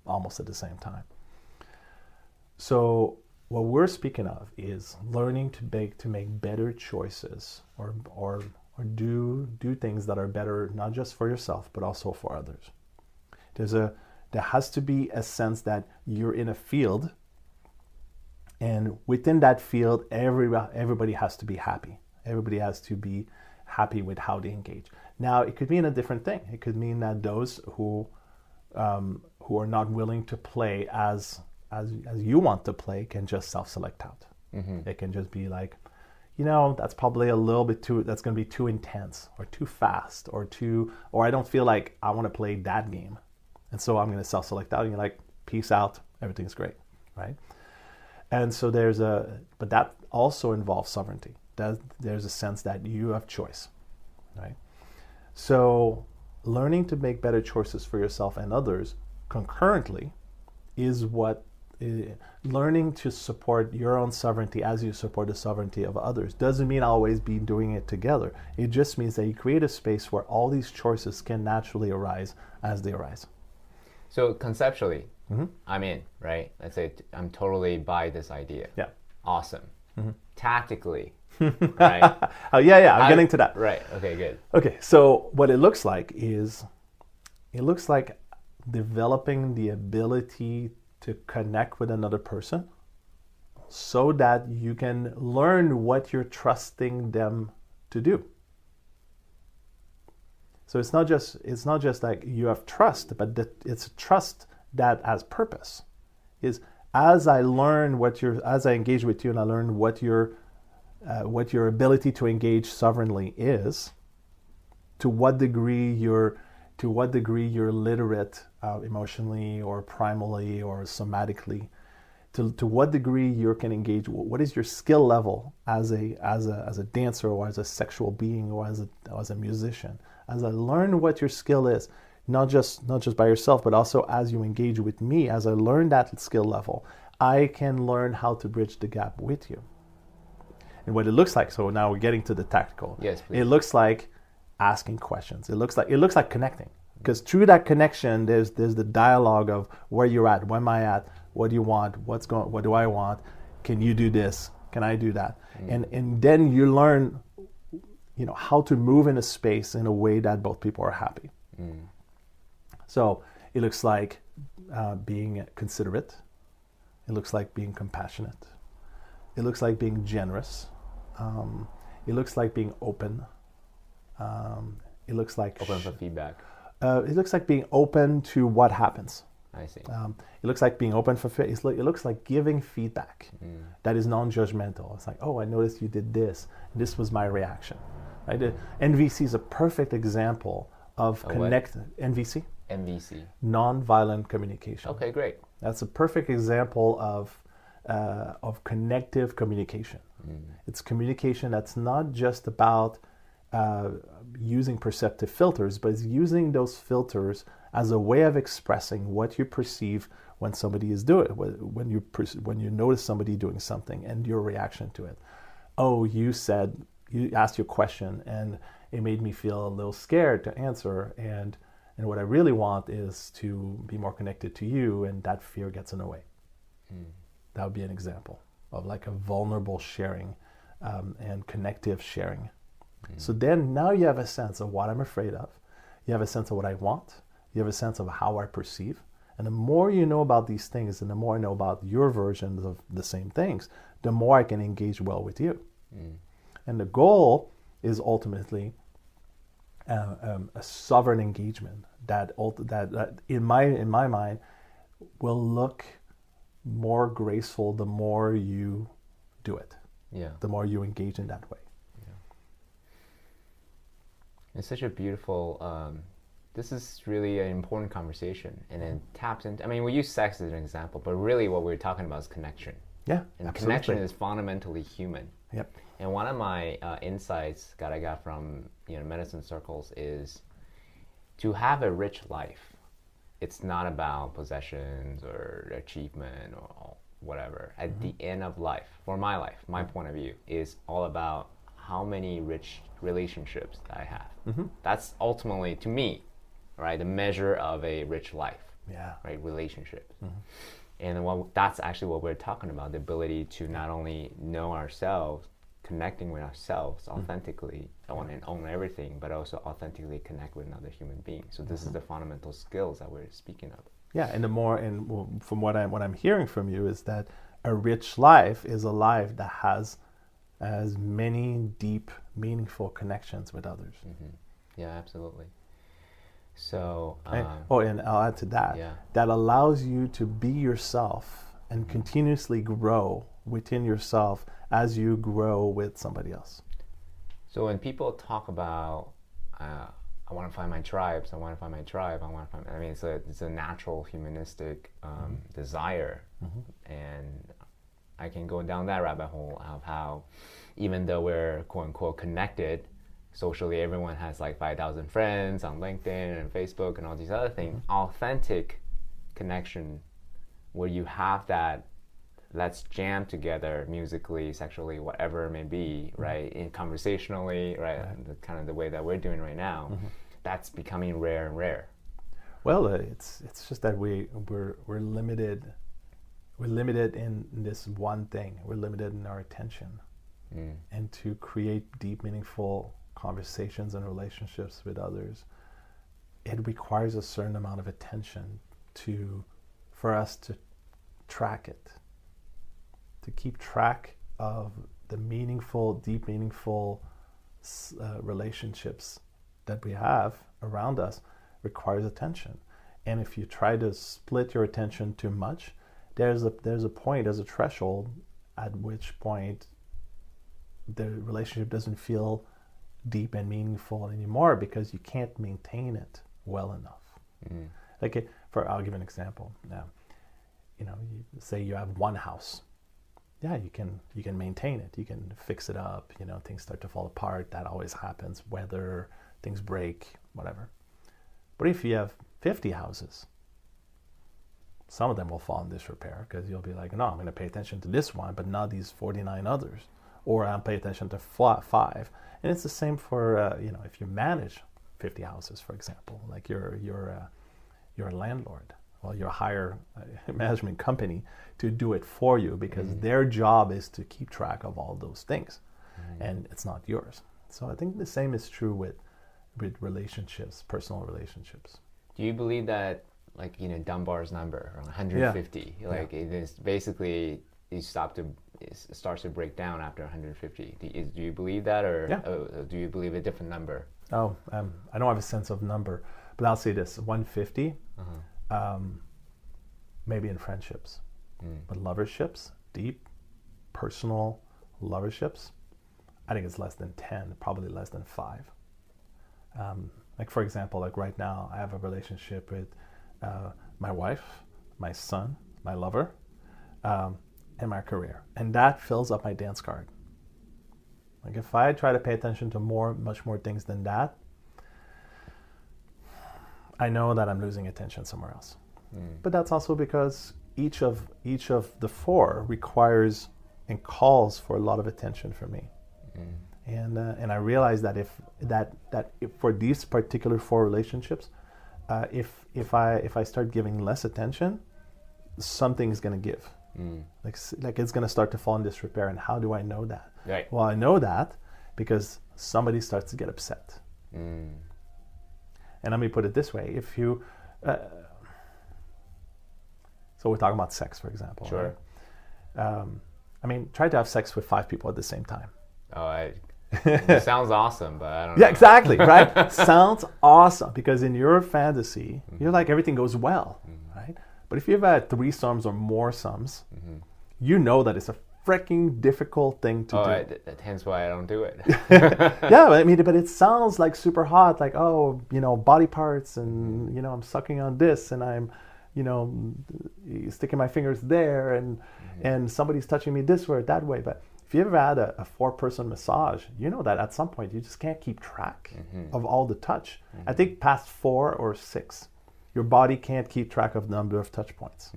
almost at the same time. So what we're speaking of is learning to make better choices or do things that are better not just for yourself but also for others. There has to be a sense that you're in a field, and within that field, everybody has to be happy. Everybody has to be happy with how they engage. Now, it could mean a different thing. It could mean that those who are not willing to play as you want to play can just self-select out. It can just be like, that's probably a little bit that's going to be too intense or too fast or I don't feel like I want to play that game. And so I'm going to self-select out, and you're like, peace out, everything's great, right? And so but that also involves sovereignty. There's a sense that you have choice, right? So learning to make better choices for yourself and others concurrently is learning to support your own sovereignty as you support the sovereignty of others. Doesn't mean always be doing it together. It just means that you create a space where all these choices can naturally arise as they arise. So conceptually, I'm in, right? Let's say I'm totally by this idea. Yeah. Awesome. Tactically, right? I'm getting to that. Right. Okay, good. Okay, so what it looks like developing the ability to connect with another person so that you can learn what you're trusting them to do. So it's not just like you have trust, but it's trust that has purpose. Is as I engage with you and I learn what your ability to engage sovereignly is, to what degree you're literate emotionally or primally or somatically, to what degree you can engage. What is your skill level as a dancer or as a sexual being or as a musician? As I learn what your skill is, not just by yourself, but also as you engage with me, as I learn that skill level, I can learn how to bridge the gap with you. And what it looks like, so now we're getting to the tactical. Yes, please. It looks like asking questions. It looks like connecting. Because through that connection, there's the dialogue of where you're at, where am I at, what do you want, what do I want, can you do this, can I do that? And then you learn how to move in a space in a way that both people are happy. So it looks like being considerate. It looks like being compassionate. It looks like being generous. It looks like being open. It looks like open for feedback. It looks like being open to what happens. I see. It looks like being open for it looks like giving feedback that is non-judgmental. It's like, oh, I noticed you did this. This was my reaction. Right? NVC is a perfect example of NVC. NVC. Non-violent communication. Okay, great. That's a perfect example of connective communication. It's communication that's not just about using perceptive filters, but it's using those filters as a way of expressing what you perceive when somebody is doing it, when you notice somebody doing something and your reaction to it. Oh, you asked your question and it made me feel a little scared to answer, and what I really want is to be more connected to you, and that fear gets in the way. That would be an example of like a vulnerable sharing and connective sharing. So then now you have a sense of what I'm afraid of. You have a sense of what I want. You have a sense of how I perceive. And the more you know about these things and the more I know about your versions of the same things, the more I can engage well with you. And the goal is ultimately a sovereign engagement that in my mind will look more graceful the more you do it. Yeah. The more you engage in that way. It's such a beautiful this is really an important conversation, and it taps into. I mean, we use sex as an example, but really, what we're talking about is connection. Yeah, and absolutely. connection is fundamentally human. Yep. And one of my insights that I got from medicine circles is to have a rich life. It's not about possessions or achievement or whatever. At the end of life, for my life, my point of view is all about how many rich relationships that I have. That's ultimately, to me, right, the measure of a rich life. Yeah. Right, relationships. And that's actually what we're talking about, the ability to not only know ourselves, connecting with ourselves authentically, and own everything, but also authentically connect with another human being. So this is the fundamental skills that we're speaking of. Yeah, and from what I'm hearing from you is that a rich life is a life that has as many deep, meaningful connections with others. Yeah, absolutely. So, and I'll add to that. Yeah. That allows you to be yourself and continuously grow within yourself as you grow with somebody else. So when people talk about, I want to find my tribes, I want to find my tribe, I mean, it's a natural humanistic desire. And I can go down that rabbit hole of how, even though we're quote unquote connected, socially everyone has like 5,000 friends on LinkedIn and Facebook and all these other things, authentic connection where you have that, let's jam together musically, sexually, whatever it may be, right? In conversationally, right? The kind of the way that we're doing right now, that's becoming rare and rare. Well, it's just that we're limited. We're limited in this one thing. We're limited in our attention, and to create deep, meaningful conversations and relationships with others, it requires a certain amount of attention for us to track it. To keep track of the meaningful, deep, meaningful relationships that we have around us requires attention. And if you try to split your attention too much, there's a point, there's a threshold at which point the relationship doesn't feel deep and meaningful anymore because you can't maintain it well enough. I'll give an example. Now, you say you have one house. Yeah, you can maintain it. You can fix it up. Things start to fall apart. That always happens. Weather, things break, whatever. But if you have 50 houses, some of them will fall in disrepair because you'll be like, no, I'm going to pay attention to this one, but not these 49 others. Or I'll pay attention to 5. And it's the same for, if you manage 50 houses, for example, like you're a landlord. Well, you hire a management company to do it for you because their job is to keep track of all those things, and it's not yours. So I think the same is true with relationships, personal relationships. Do you believe that, like, Dunbar's number, or 150, it is basically it starts to break down after 150? Do you believe that, or do you believe a different number? I don't have a sense of number, but I'll say this: 150. Maybe in friendships, but loverships, deep, personal loverships, I think it's less than 10, probably less than 5. Like for example, like right now, I have a relationship with my wife, my son, my lover, and my career, and that fills up my dance card. Like if I try to pay attention to much more things than that, I know that I'm losing attention somewhere else. But that's also because each of the 4 requires and calls for a lot of attention from me. And I realize that if for these particular 4 relationships, if I start giving less attention, something's going to give. Like it's going to start to fall in disrepair. And how do I know that? Right. Well, I know that because somebody starts to get upset. And let me put it this way: if you, so we're talking about sex, for example. Sure. Right? Try to have sex with 5 people at the same time. It sounds awesome, but I don't know. Yeah, exactly, right? Sounds awesome because in your fantasy, you're like everything goes well, right? But if you've had 3 sums or more sums, you know that it's a freaking difficult thing to do. Hence why I don't do it. Yeah, I mean, but it sounds like super hot, like, oh, body parts, and I'm sucking on this, and I'm, sticking my fingers there, and somebody's touching me this way or that way. But if you ever had a 4-person massage, you know that at some point you just can't keep track of all the touch. I think past 4 or 6, your body can't keep track of the number of touch points.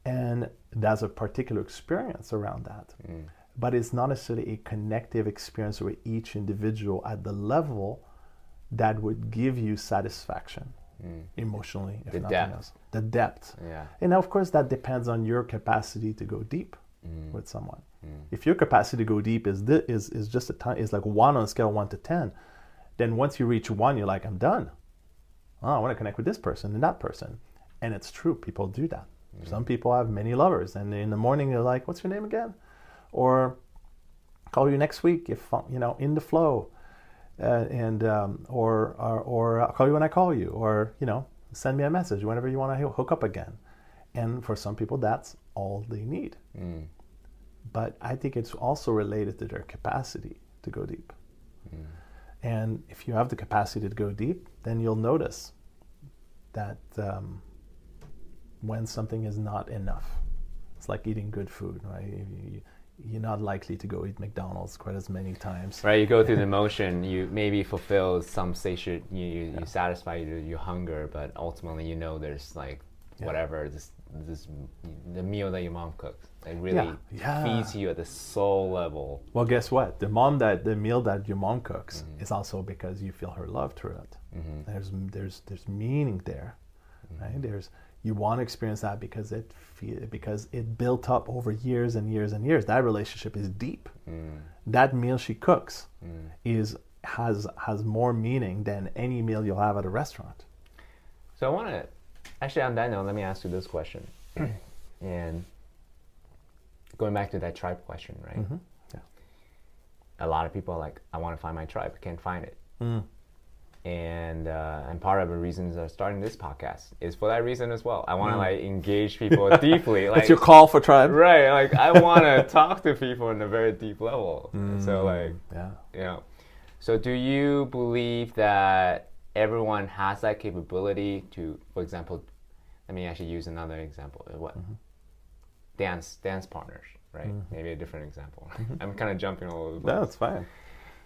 And there's a particular experience around that. But it's not necessarily a connective experience with each individual at the level that would give you satisfaction emotionally, if nothing else. The depth. Yeah. And of course, that depends on your capacity to go deep with someone. If your capacity to go deep is just is like 1 on a scale of 1 to 10, then once you reach 1, you're like, I'm done. Oh, I want to connect with this person and that person. And it's true, people do that. Some people have many lovers, and in the morning they're like, what's your name again? Or call you next week if in the flow, or I'll call you when I call you, or send me a message whenever you want to hook up again. And for some people, that's all they need. But I think it's also related to their capacity to go deep. And if you have the capacity to go deep, then you'll notice that when something is not enough, it's like eating good food, right? You're not likely to go eat McDonald's quite as many times. Right, you go through the motion, you maybe fulfill some satiate, you satisfy your hunger, but ultimately there's like whatever, this the meal that your mom cooks. It really feeds you at the soul level. Well, guess what? The meal that your mom cooks is also because you feel her love through it. There's meaning there, right? You want to experience that because it built up over years and years and years. That relationship is deep. That meal she cooks has more meaning than any meal you'll have at a restaurant. So I want to, actually on that note, let me ask you this question. And going back to that tribe question, right? Yeah. A lot of people are like, I want to find my tribe, can't find it. And part of the reasons of starting this podcast is for that reason as well. I want to engage people deeply. That's your call for tribe, right? Like I want to talk to people in a very deep level. So So do you believe that everyone has that capability to, for example, let me actually use another example. What dance partners, right? Maybe a different example. I'm kind of jumping all over the place. No, it's fine.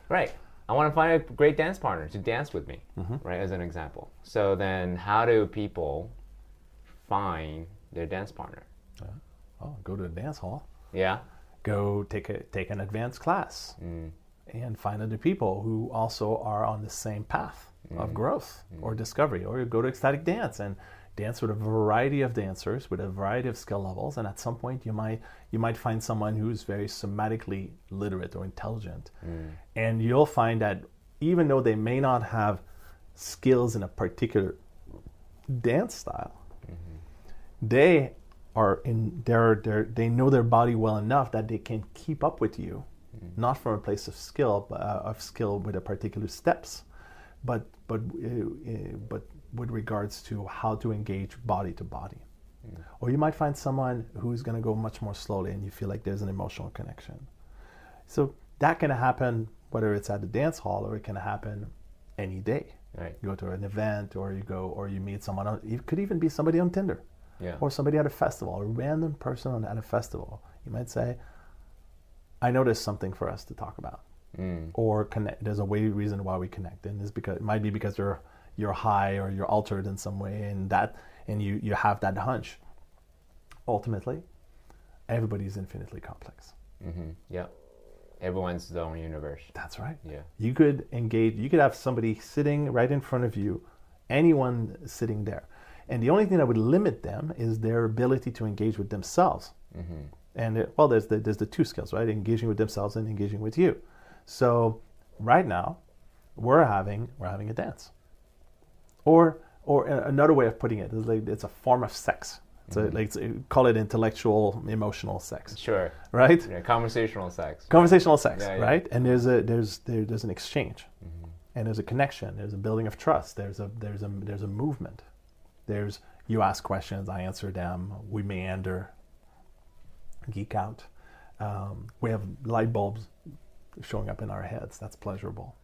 Right. I want to find a great dance partner to dance with me, right, as an example. So then how do people find their dance partner? Go to a dance hall. Yeah. Go take an advanced class and find other people who also are on the same path of growth or discovery. Or you go to ecstatic dance and dance with a variety of dancers with a variety of skill levels, and at some point you might find someone who's very somatically literate or intelligent, and you'll find that even though they may not have skills in a particular dance style, they know their body well enough that they can keep up with you, not from a place of skill with a particular steps, but with regards to how to engage body to body. Or you might find someone who's going to go much more slowly and you feel like there's an emotional connection. So that can happen whether it's at the dance hall or it can happen any day. Right. You go to an event or you meet someone. It could even be somebody on Tinder or somebody at a festival, a random person at a festival. You might say, I know there's something for us to talk about. Or connect. There's a reason why we connect, and it might be because you're high or you're altered in some way, and you have that hunch. Ultimately, everybody's infinitely complex. Yeah, everyone's their own universe. That's right. Yeah, you could engage. You could have somebody sitting right in front of you, anyone sitting there, and the only thing that would limit them is their ability to engage with themselves. And there's the two skills, right? Engaging with themselves and engaging with you. So right now, we're having a dance, or another way of putting it is like it's a form of sex. So call it intellectual, emotional sex. Sure. Right. Yeah, conversational sex. Conversational sex. Yeah, right. And there's an exchange, and there's a connection. There's a building of trust. There's a movement. You ask questions, I answer them. We meander, geek out. We have light bulbs showing up in our heads. That's pleasurable.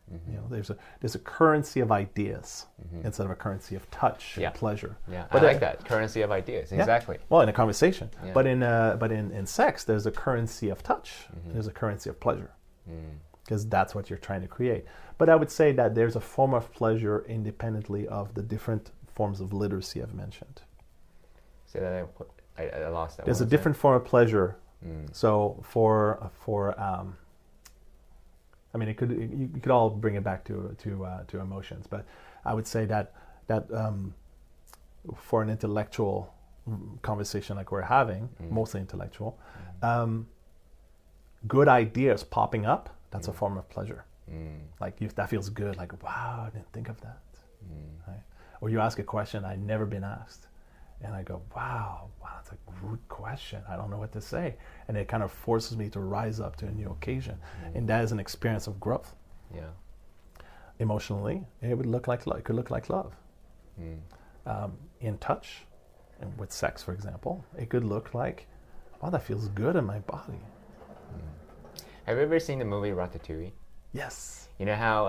There's a currency of ideas instead of a currency of touch and pleasure. Yeah, but I like that currency of ideas. Exactly. Well, in a conversation, but in sex, there's a currency of touch. There's a currency of pleasure, because that's what you're trying to create. But I would say that there's a form of pleasure independently of the different forms of literacy I've mentioned. Say that I lost that. There's a different form of pleasure. So for I mean, you could all bring it back to emotions, but I would say that for an intellectual conversation like we're having, mostly intellectual, good ideas popping up, that's a form of pleasure. Like that feels good. Like, wow, I didn't think of that. Right? Or you ask a question I'd never been asked, and I go, wow, that's a good question. I don't know what to say. And it kind of forces me to rise up to a new occasion. And that is an experience of growth. Yeah. Emotionally, it would look like it could look like love. In touch, and with sex, for example, it could look like, wow, that feels good in my body. Have you ever seen the movie Ratatouille? Yes. You know how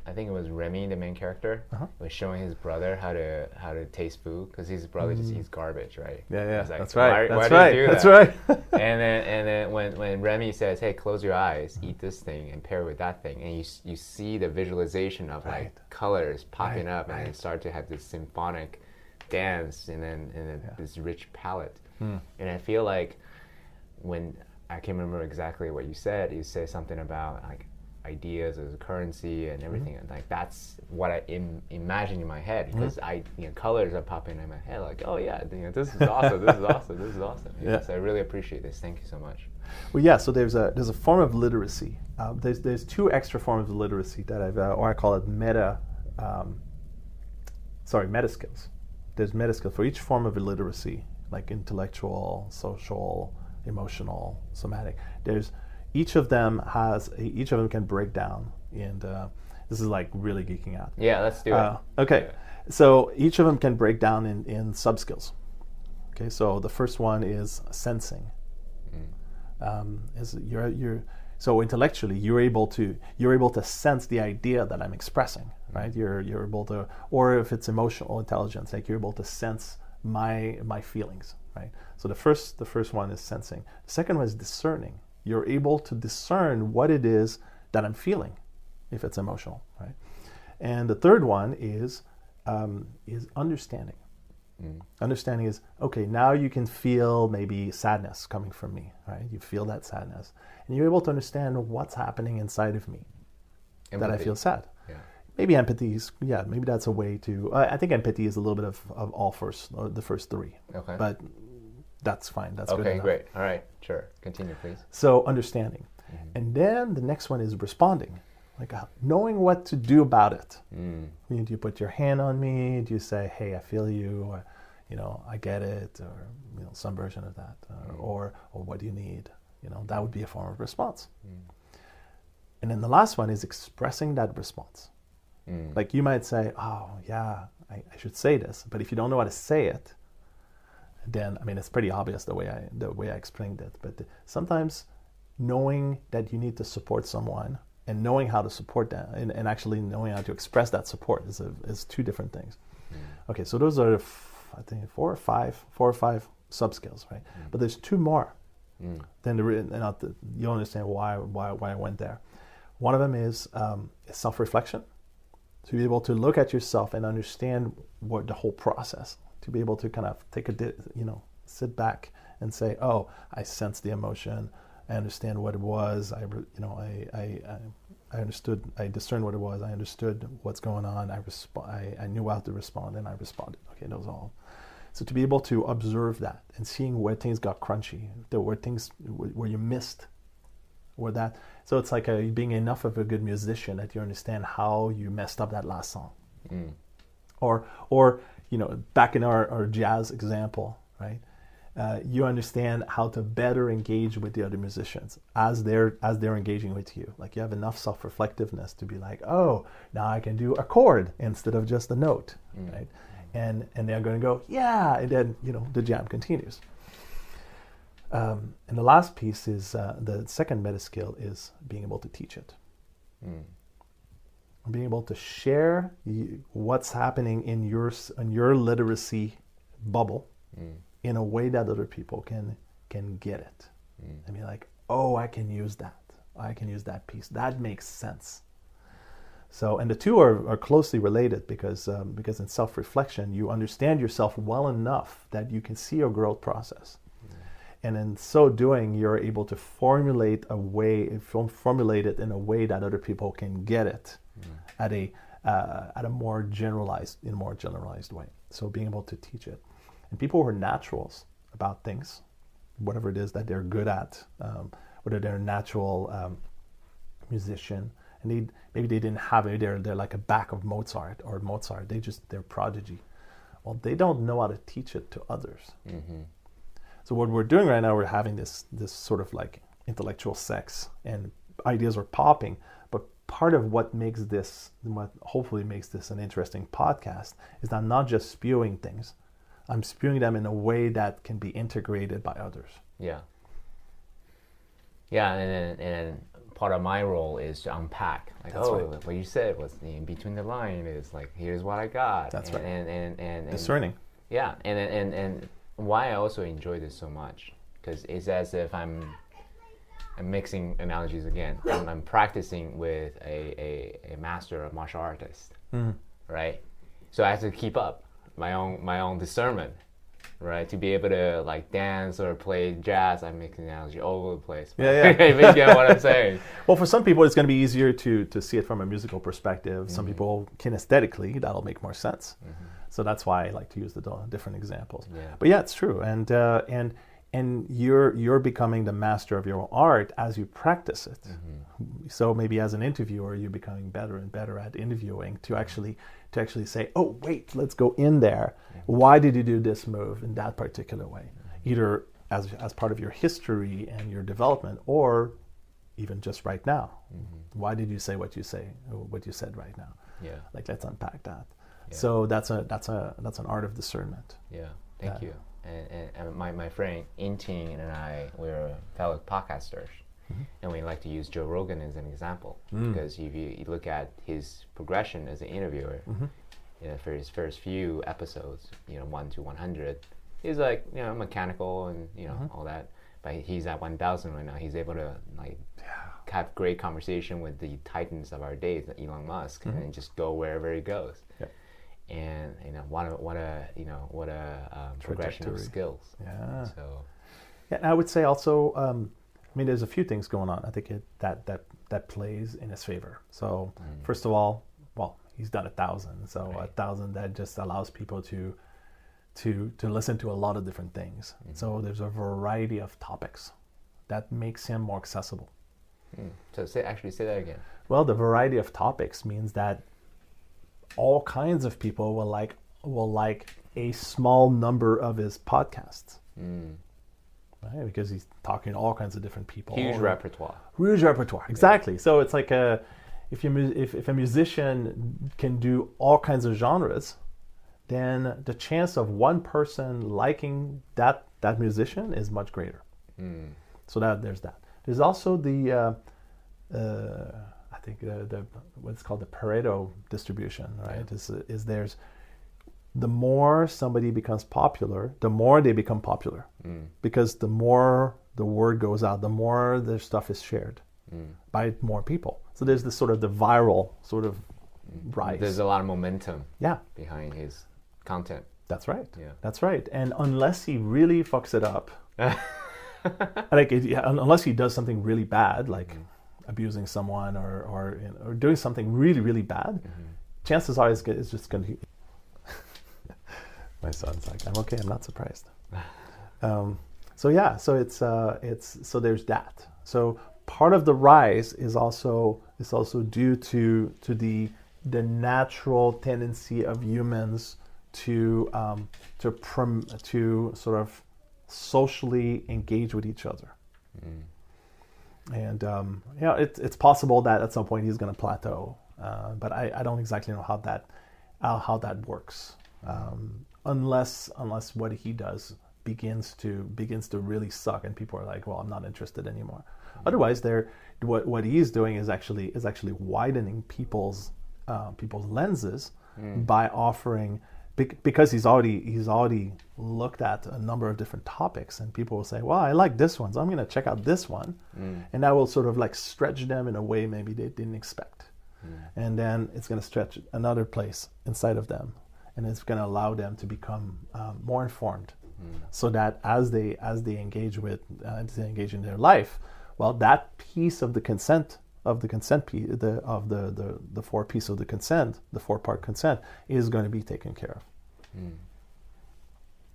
I think it was Remy, the main character, was showing his brother how to taste food, because his brother just eats garbage, right? Yeah. Like, that's right. Why that's do you right. do That's that? right. and then when Remy says, "Hey, close your eyes, eat this thing, and pair it with that thing," and you see the visualization of like colors popping up, and then start to have this symphonic dance, and then this rich palette. And I feel like when I can't remember exactly what you said something about like ideas as a currency and everything, and like that's what I imagine in my head, because colors are popping in my head, like, oh yeah, this is awesome, this is awesome, this is awesome. So I really appreciate this. Thank you so much. Well, yeah. So there's a form of literacy. There's two extra forms of literacy that or I call it meta skills. There's meta skills for each form of literacy, like intellectual, social, emotional, somatic. Each of them can break down, and this is like really geeking out. Yeah, let's do it. Okay, so each of them can break down in sub skills. Okay, so the first one is sensing. So intellectually you're able to sense the idea that I'm expressing, right? You're able to, or if it's emotional intelligence, like you're able to sense my feelings, right? So the first one is sensing. The second one is discerning. You're able to discern what it is that I'm feeling, if it's emotional, right? And the third one is understanding. Understanding is, okay, now you can feel maybe sadness coming from me, right? You feel that sadness, and you're able to understand what's happening inside of me. Empathy. That I feel sad. Yeah. Maybe empathy is, maybe that's a way to. I think empathy is a little bit of all the first three. Okay. But that's fine. That's good enough. Okay, great. All right, sure. Continue, please. So understanding. And then the next one is responding. Like knowing what to do about it. Do you put your hand on me? Do you say, hey, I feel you, or, I get it, or, some version of that, or what do you need? That would be a form of response. And then the last one is expressing that response. Like you might say, oh yeah, I should say this, but if you don't know how to say it, then, it's pretty obvious the way I explained it. But sometimes knowing that you need to support someone and knowing how to support them and actually knowing how to express that support is two different things. Okay, so those are, I think, four or five sub skills, right? But there's two more. Then you'll understand why I went there. One of them is self-reflection. To be able to look at yourself and understand what the whole process. To be able to kind of sit back and say, oh, I sense the emotion. I understand what it was. I understood. I discerned what it was. I understood what's going on. I knew how to respond, and I responded. Okay, that was all. So to be able to observe that and seeing where things got crunchy, where you missed, or that. So it's like being enough of a good musician that you understand how you messed up that last song, or back in our jazz example, right? You understand how to better engage with the other musicians as they're engaging with you. Like you have enough self-reflectiveness to be like, oh, now I can do a chord instead of just a note, right? And they're going to go, yeah, and then the jam continues. And the last piece is the second meta skill is being able to teach it. Being able to share what's happening in your literacy bubble in a way that other people can get it. And be like, oh, I can use that. I can use that piece. That makes sense. So, and the two are closely related because in self-reflection, you understand yourself well enough that you can see your growth process. And in so doing, you're able to formulate it in a way that other people can get it at a more generalized way. So being able to teach it. And people who are naturals about things, whatever it is that they're good at, whether they're a natural musician, and maybe they didn't have it, they're like a back of Mozart, they're prodigy. Well, they don't know how to teach it to others. So what we're doing right now, we're having this sort of like intellectual sex, and ideas are popping. But part of what hopefully makes this an interesting podcast is that I'm not just spewing things. I'm spewing them in a way that can be integrated by others. Yeah. Yeah, and part of my role is to unpack. Like, That's right. What you said was in between the line is like, here's what I got. That's right. And discerning. Yeah, and why I also enjoy this so much, because it's as if I'm mixing analogies again. I'm practicing with a master of martial artist, right? So I have to keep up my own discernment, right? To be able to like dance or play jazz, I'm making analogy all over the place. Yeah. If you get what I'm saying. Well, for some people, it's going to be easier to see it from a musical perspective. Some people, kinesthetically, that'll make more sense. So that's why I like to use the different examples. Yeah. But yeah, it's true. And you're becoming the master of your art as you practice it. So maybe as an interviewer, you're becoming better and better at interviewing to actually say, oh wait, let's go in there. Why did you do this move in that particular way? Either as part of your history and your development, or even just right now. Why did you say what you said right now? Yeah. Like, let's unpack that. Yeah. So that's an art of discernment. Yeah. Thank you. And my friend Inting and I, we're fellow podcasters, and we like to use Joe Rogan as an example, because if you look at his progression as an interviewer, for his first few episodes, 1 to 100, he's like mechanical and all that, but he's at 1,000 right now. He's able to have great conversation with the titans of our days, Elon Musk, and just go wherever he goes. Yeah. And what a progression of skills. Yeah. So. Yeah, and I would say also, there's a few things going on. I think that plays in his favor. So first of all, he's done 1,000. So 1,000 that just allows people to listen to a lot of different things. So there's a variety of topics that makes him more accessible. So say that again. Well, the variety of topics means that all kinds of people will like a small number of his podcasts, right? Because he's talking to all kinds of different people. Huge repertoire, exactly. Yeah. So it's like if a musician can do all kinds of genres, then the chance of one person liking that musician is much greater. So there's that. There's also the I think the what's called the Pareto distribution, right? Is there's the more somebody becomes popular, the more they become popular, because the more the word goes out, the more their stuff is shared by more people. So there's this sort of the viral sort of rise. There's a lot of momentum behind his content. That's right. Yeah. That's right. And unless he really fucks it up, unless he does something really bad, like abusing someone or doing something really, really bad, chances are it's just going to... My son's like, I'm okay, I'm not surprised. So there's that. So part of the rise is also due to the natural tendency of humans to sort of socially engage with each other. And it's possible that at some point he's going to plateau, but I don't exactly know how that works, unless what he does begins to really suck, and people are like, well, I'm not interested anymore. Otherwise, what he's doing is actually widening people's lenses by offering, because he's already looked at a number of different topics, and people will say, well, I like this one, so I'm going to check out this one, and that will sort of like stretch them in a way maybe they didn't expect, and then it's going to stretch another place inside of them, and it's going to allow them to become more informed, so that as they engage in their life, well, that piece of the consent piece, the four piece of the consent, the 4-part consent, is going to be taken care of.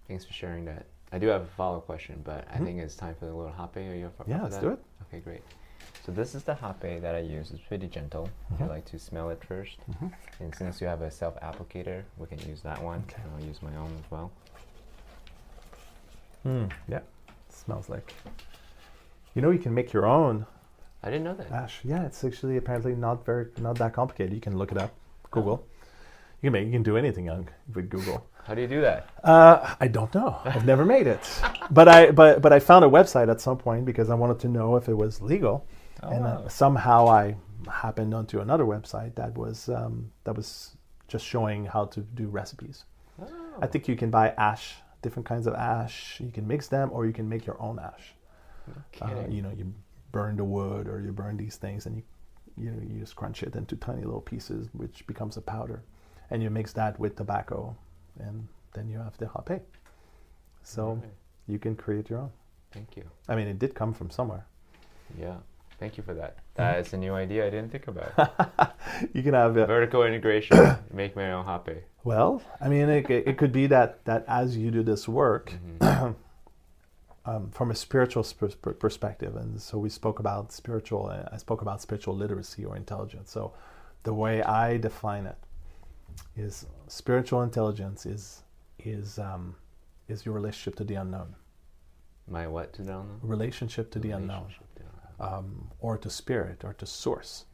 Thanks for sharing that. I do have a follow-up question, but I think it's time for the little hape. Are you up for that? Let's do it. Okay, great. So this is the hape that I use. It's pretty gentle. I like to smell it first. And since you have a self-applicator, we can use that one. Okay. And I'll use my own as well. Yeah, smells like. You can make your own I didn't know that. ash. Yeah, it's actually apparently not that complicated. You can look it up, Google. You can do anything with Google. How do you do that? I don't know. I've never made it, but I found a website at some point because I wanted to know if it was legal, and somehow I happened onto another website that was just showing how to do recipes. I think you can buy ash, different kinds of ash. You can mix them, or you can make your own ash. You burn the wood, or you burn these things, and you just crunch it into tiny little pieces, which becomes a powder, and you mix that with tobacco, and then you have the hape. So you can create your own. Thank you. I mean, it did come from somewhere. Yeah. Thank you for that. That's a new idea I didn't think about. You can have vertical integration. Make my own hape. Well, I mean, it could be that as you do this work, from a spiritual perspective, and so we spoke about spiritual. I spoke about spiritual literacy or intelligence. So, the way I define it is spiritual intelligence is your relationship to the unknown. My what to the unknown? Relationship to the unknown, or to spirit, or to source,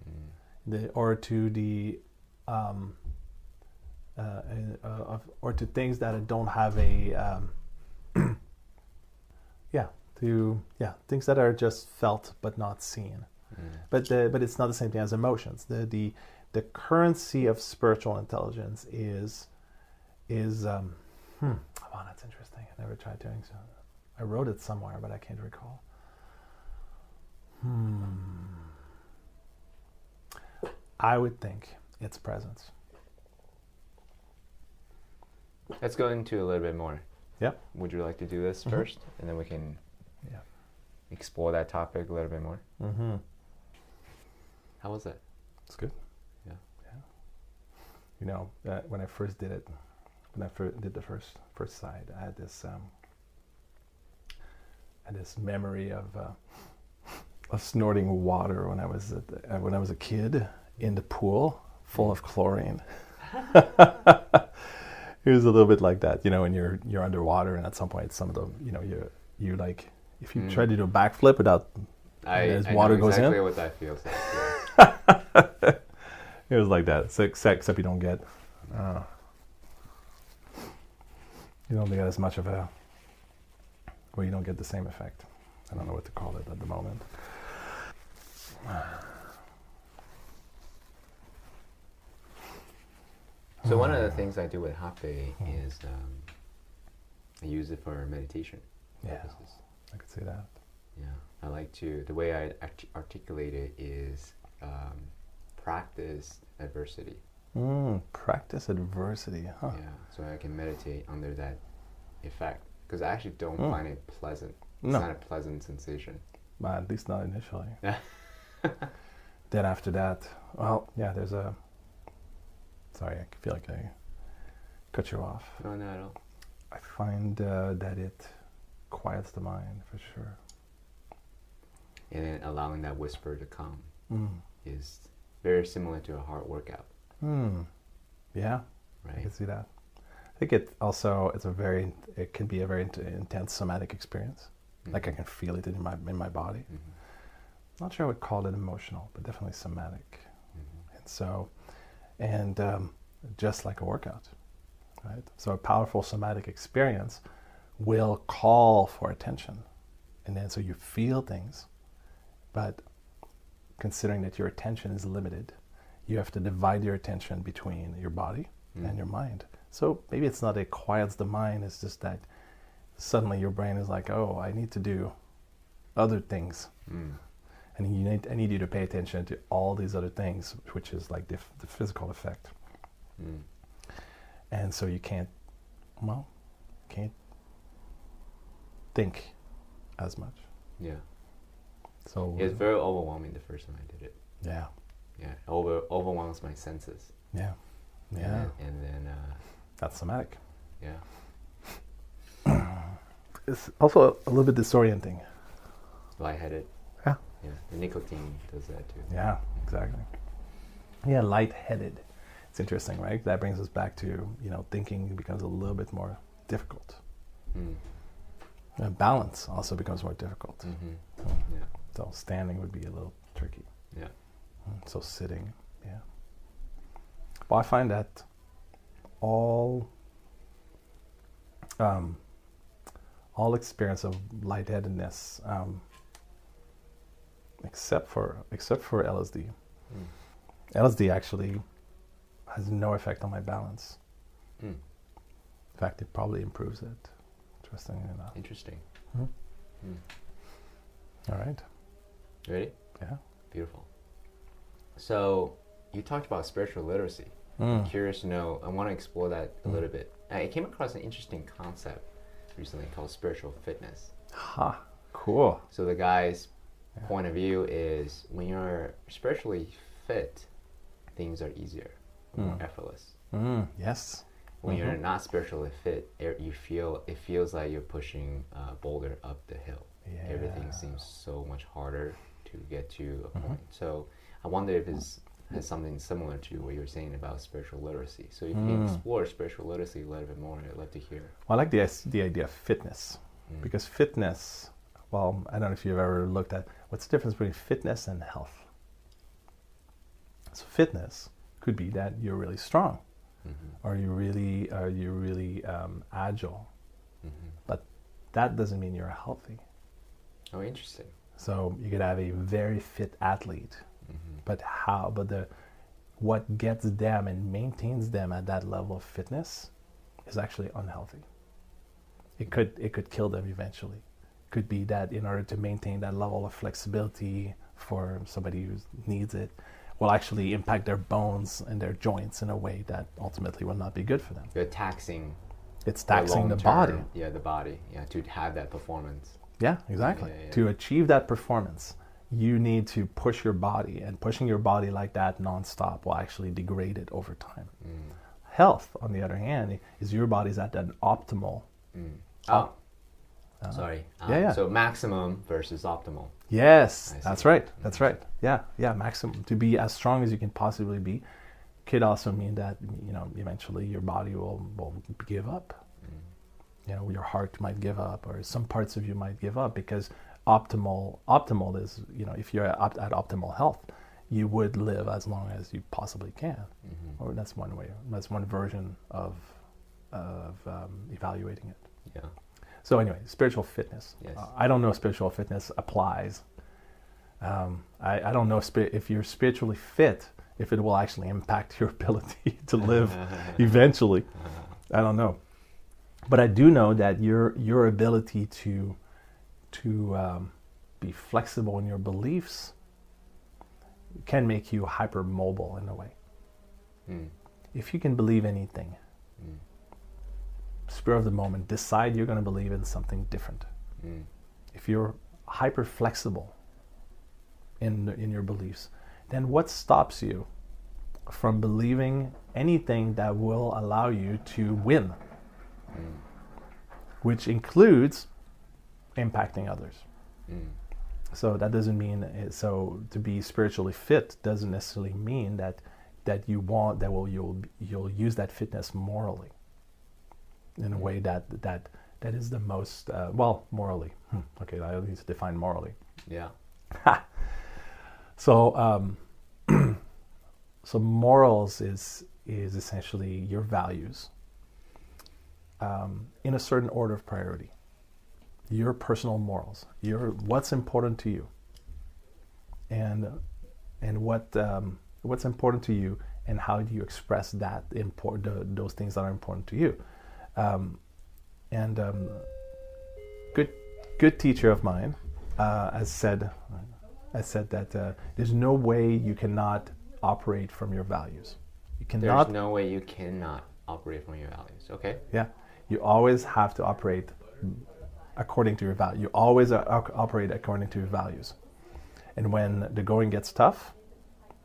or to or to things that don't have a things that are just felt but not seen. But it's not the same thing as emotions. The currency of spiritual intelligence is oh, that's interesting. I never tried doing so. I wrote it somewhere, but I can't recall. I would think it's presence. Let's go into a little bit more. Yeah. Would you like to do this first, and then we can explore that topic a little bit more? How was it? It's good. Yeah. When I first did it, when I did the first side, I had this memory of snorting water when I was a kid in the pool full of chlorine. It was a little bit like that, when you're underwater, and at some point, some of the, you like, if you try to do a backflip without, as water goes in. I know exactly what that feels like. It was like that, so except you don't get, you don't get as much of a, well, you don't get the same effect. I don't know what to call it at the moment. So one of the things I do with hape is I use it for meditation purposes. I could see that. Yeah, I like to, the way I articulate it is practice adversity. Practice adversity, huh? Yeah, so I can meditate under that effect, because I actually don't find it pleasant. It's No. not a pleasant sensation. At least not initially. Then after that, well, yeah, there's a, sorry, I feel like I cut you off. No, not at all. I find that it quiets the mind, for sure. And then allowing that whisper to come is very similar to a hard workout. Yeah, right? I can see that. I think it can be a very intense somatic experience. Like I can feel it in my body. Not sure I would call it emotional, but definitely somatic. And so, just like a workout, right? So a powerful somatic experience will call for attention. And then so you feel things, but considering that your attention is limited, you have to divide your attention between your body and your mind. So maybe it's not it quiets the mind, it's just that suddenly your brain is like, oh, I need to do other things. And I need you to pay attention to all these other things, which is like the physical effect. And so you can't think as much. Yeah. So It's very overwhelming the first time I did it. yeah. Yeah. Overwhelms my senses. Yeah. And then That's somatic. yeah. It's also a little bit disorienting. Lightheaded. Yeah. Yeah. The nicotine does that too. Yeah, exactly. Yeah, lightheaded. It's interesting, right? That brings us back to, thinking becomes a little bit more difficult. And balance also becomes more difficult. Yeah. So standing would be a little tricky. Yeah. So sitting, yeah. Well, I find that all experience of lightheadedness, except for LSD. LSD actually has no effect on my balance. In fact, it probably improves it. Interestingly enough. Interesting. All right. You ready? Yeah. Beautiful. So you talked about spiritual literacy. I'm curious to know, I want to explore that a little bit. I came across an interesting concept recently called spiritual fitness. Ha, cool. So the guy's point of view is when you're spiritually fit, things are easier, more effortless. Yes. When you're not spiritually fit, it feels like you're pushing a boulder up the hill. Yeah. Everything seems so much harder to get to a point. So I wonder if it's has something similar to what you were saying about spiritual literacy. So if you can explore spiritual literacy a little bit more, I'd love to hear. Well, I like the idea of fitness, because fitness, well, I don't know if you've ever looked at what's the difference between fitness and health. So fitness could be that you're really strong, or you're really agile, but that doesn't mean you're healthy. Oh, interesting. So you could have a very fit athlete, but what gets them and maintains them at that level of fitness is actually unhealthy. It could kill them eventually. It could be that in order to maintain that level of flexibility for somebody who needs it, will actually impact their bones and their joints in a way that ultimately will not be good for them. You're taxing. It's taxing the body. Yeah, the body. Yeah, to have that performance. Yeah, exactly. Yeah. To achieve that performance, you need to push your body, and pushing your body like that nonstop will actually degrade it over time. Health, on the other hand, is your body's at an optimal. Sorry. Yeah. So maximum versus optimal. Yes, that's right. That's right. Yeah, maximum. To be as strong as you can possibly be could also mean that, eventually your body will give up. Your heart might give up, or some parts of you might give up, because optimal is, if you're at optimal health, you would live as long as you possibly can. Or that's one way. That's one version of evaluating it. Yeah. So anyway, spiritual fitness. Yes. I don't know if spiritual fitness applies. I don't know if you're spiritually fit, if it will actually impact your ability to live eventually. I don't know. But I do know that your ability to be flexible in your beliefs can make you hypermobile in a way. If you can believe anything, spur of the moment, decide you're going to believe in something different. If you're hyper flexible in your beliefs, then what stops you from believing anything that will allow you to win? Which includes impacting others. So that doesn't mean, so to be spiritually fit doesn't necessarily mean that you'll use that fitness morally in a way that is the most morally. Okay, I need to define morally. Yeah. So so morals is essentially your values. in a certain order of priority. Your personal morals, what's important to you, and what's important to you, and how do you express those things that are important to you. Good teacher of mine has said that there's no way you cannot operate from your values. You cannot. There's no way you cannot operate from your values. Okay. Yeah, you always have to operate according to your value. You always operate according to your values. And when the going gets tough,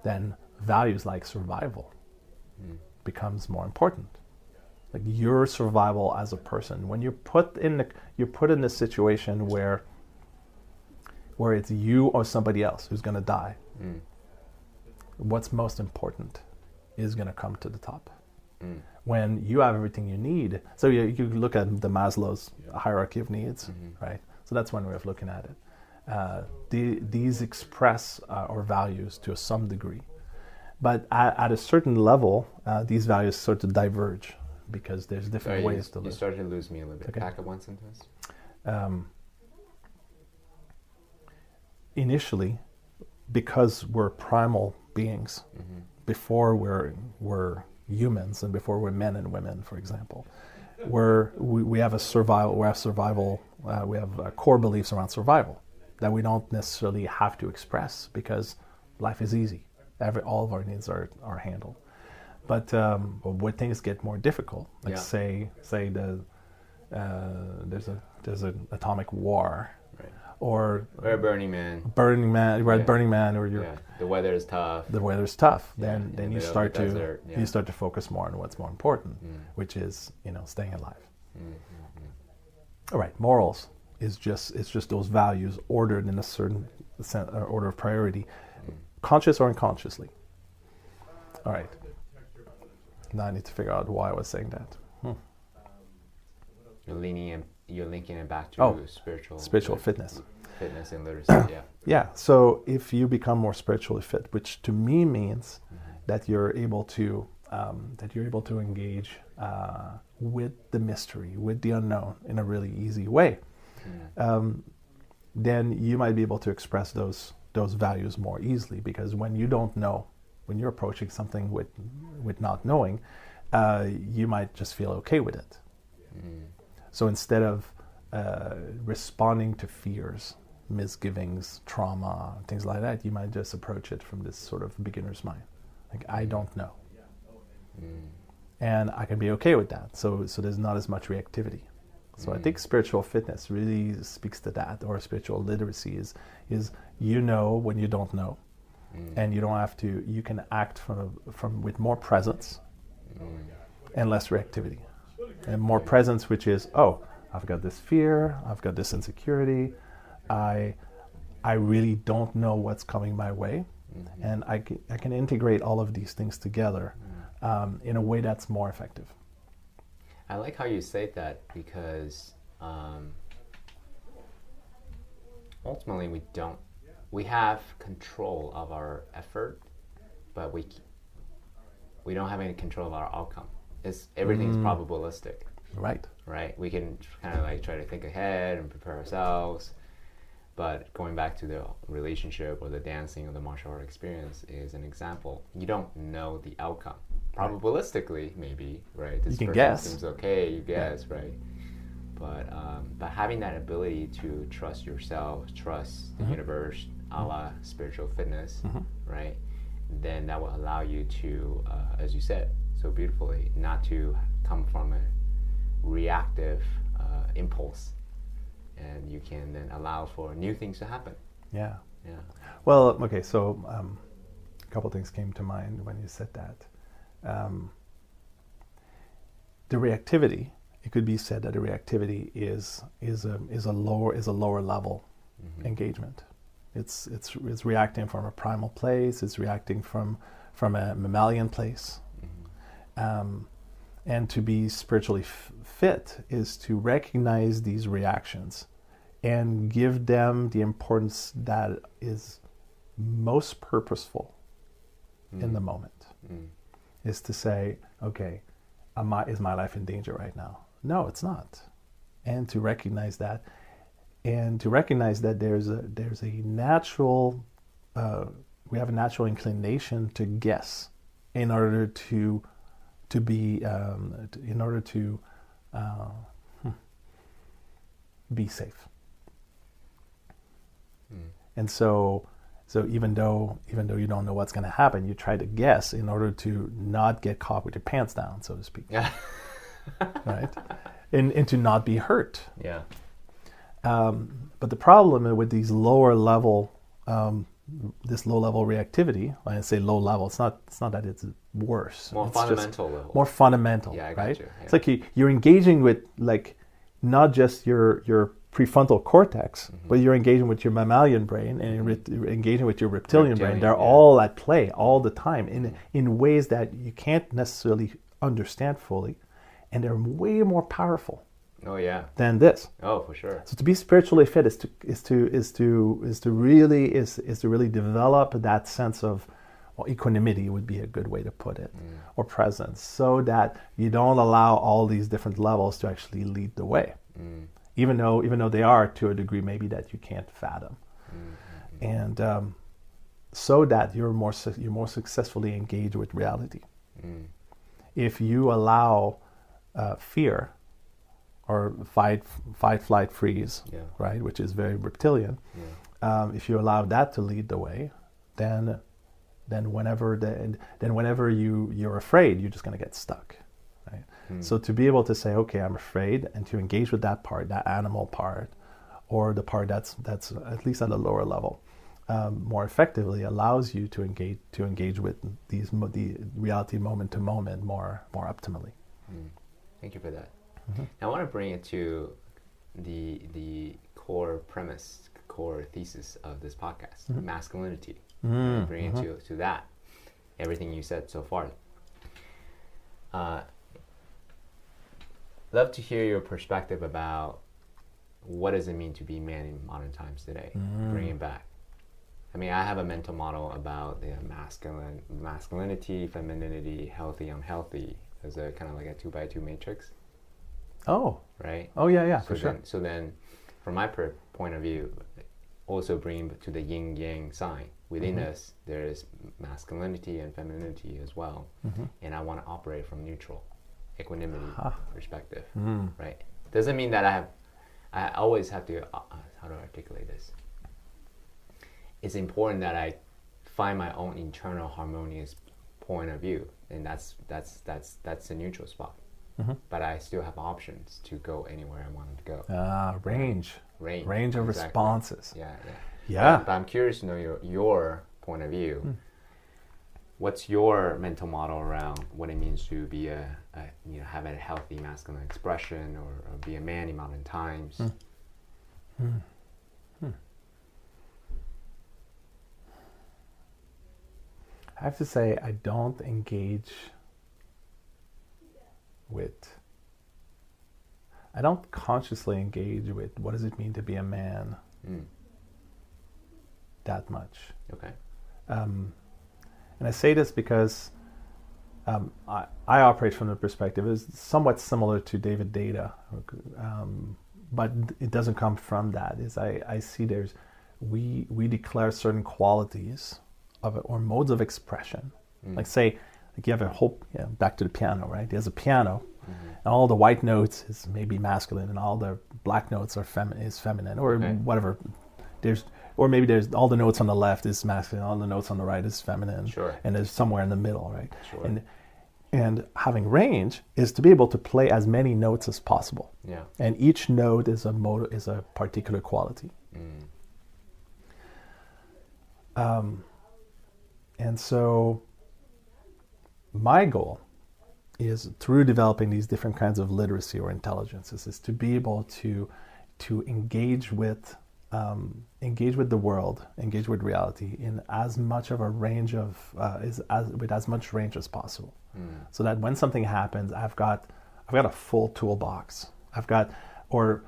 then values like survival becomes more important. Like your survival as a person. When you're put in a situation where it's you or somebody else who's going to die, what's most important is going to come to the top. When you have everything you need, so you look at the Maslow's hierarchy of needs, right? So that's one way of looking at it. These express our values to some degree, but at a certain level, these values sort of diverge because there's different ways to live. You started to lose me a little bit. Okay. Back up one sentence. Initially, because we're primal beings, before we're humans and before we're men and women, for example, we have survival. We have core beliefs around survival that we don't necessarily have to express because life is easy. All of our needs are handled. But when things get more difficult, like say there's an atomic war, right, or Burning Man, right? Burning Man, or the weather is tough. Then you start to focus more on what's more important, which is staying alive. All right, morals it's just those values ordered in a certain order of priority, conscious or unconsciously. All right. Now I need to figure out why I was saying that. You're linking it back to spiritual fitness. Fitness and literacy, yeah. Yeah, so if you become more spiritually fit, which to me means that you're able to engage with the mystery, with the unknown in a really easy way, then you might be able to express those values more easily, because when you don't know, when you're approaching something with not knowing, you might just feel okay with it. So instead of responding to fears, misgivings, trauma, things like that, you might just approach it from this sort of beginner's mind. Like, I don't know. And I can be okay with that. So there's not as much reactivity. So I think spiritual fitness really speaks to that, or spiritual literacy is when you don't know. And you don't have to, you can act from with more presence and less reactivity. And more presence, which is, I've got this fear, I've got this insecurity, I really don't know what's coming my way, and I can integrate all of these things together in a way that's more effective. I like how you say that, because ultimately we have control of our effort, but we don't have any control of our outcome. Everything's probabilistic. Right. We can kind of like try to think ahead and prepare ourselves, but going back to the relationship or the dancing or the martial art experience is an example. You don't know the outcome. Probabilistically, maybe, right? This you can person guess. Seems okay. You guess, right? But having that ability to trust yourself, trust the universe, a la spiritual fitness, right? Then that will allow you to, as you said so beautifully, not to come from a reactive impulse, and you can then allow for new things to happen. Yeah. Well, okay, so a couple things came to mind when you said that. The reactivity, it could be said that the reactivity is a lower level engagement. It's reacting from a primal place. It's reacting from a mammalian place. And to be spiritually fit is to recognize these reactions and give them the importance that is most purposeful in the moment. Is to say, okay, is my life in danger right now? No, it's not. And to recognize that, there's a natural, we have a natural inclination to guess in order to be, in order to be safe. And so even though you don't know what's going to happen, you try to guess in order to not get caught with your pants down, so to speak. Yeah. Right? And to not be hurt. Yeah. But the problem with these lower level, this low level reactivity, when I say low level, it's not that it's worse. More it's fundamental level. More fundamental, Yeah, I got right? you. Yeah. It's like you're engaging with like not just your prefrontal cortex, but you're engaging with your mammalian brain and you're engaging with your reptilian brain. They're all at play all the time in ways that you can't necessarily understand fully, and they're way more powerful. Oh yeah. Than this. Oh, for sure. So to be spiritually fit is to really develop that sense of, well, equanimity would be a good way to put it, or presence, so that you don't allow all these different levels to actually lead the way, even though they are to a degree maybe that you can't fathom, and so that you're more successfully engaged with reality. If you allow fear, or fight, flight, freeze, right, which is very reptilian. If you allow that to lead the way, then whenever you're afraid, you're just going to get stuck, right? So to be able to say, okay, I'm afraid, and to engage with that part, that animal part, or the part that's at least at a lower level, more effectively allows you to engage with the reality moment to moment more optimally. Thank you for that. I want to bring it to the core premise, core thesis of this podcast, masculinity. Bring it to that. Everything you said so far. Love to hear your perspective about what does it mean to be man in modern times today. Bring it back. I mean, I have a mental model about the masculinity, femininity, healthy, unhealthy, as a kind of like a 2x2 matrix. Oh. Right? Oh, yeah, for sure. So then, from my point of view, also bring to the yin-yang sign. Within us, there is masculinity and femininity as well. And I want to operate from neutral, equanimity perspective. Right? Doesn't mean that I always have to, how do I articulate this? It's important that I find my own internal harmonious point of view. And that's the neutral spot. But I still have options to go anywhere I wanted to go. Range of responses. Yeah. But I'm curious to know your point of view. What's your mental model around what it means to be have a healthy masculine expression, or be a man in modern times? I have to say, I don't engage I don't consciously engage with what does it mean to be a man that much. Okay. And I say this because I operate from the perspective, it's somewhat similar to David Data, but it doesn't come from that. I see we declare certain qualities of it, or modes of expression. Like say, like you have a whole, back to the piano, right? There's a piano, and all the white notes is maybe masculine, and all the black notes are feminine, or whatever. Maybe there's all the notes on the left is masculine, all the notes on the right is feminine, and there's somewhere in the middle, right? And having range is to be able to play as many notes as possible. Yeah. And each note is a particular quality. And so my goal is, through developing these different kinds of literacy or intelligences, is to be able to engage with the world, engage with reality in as much of a range of with as much range as possible, so that when something happens, I've got a full toolbox. Or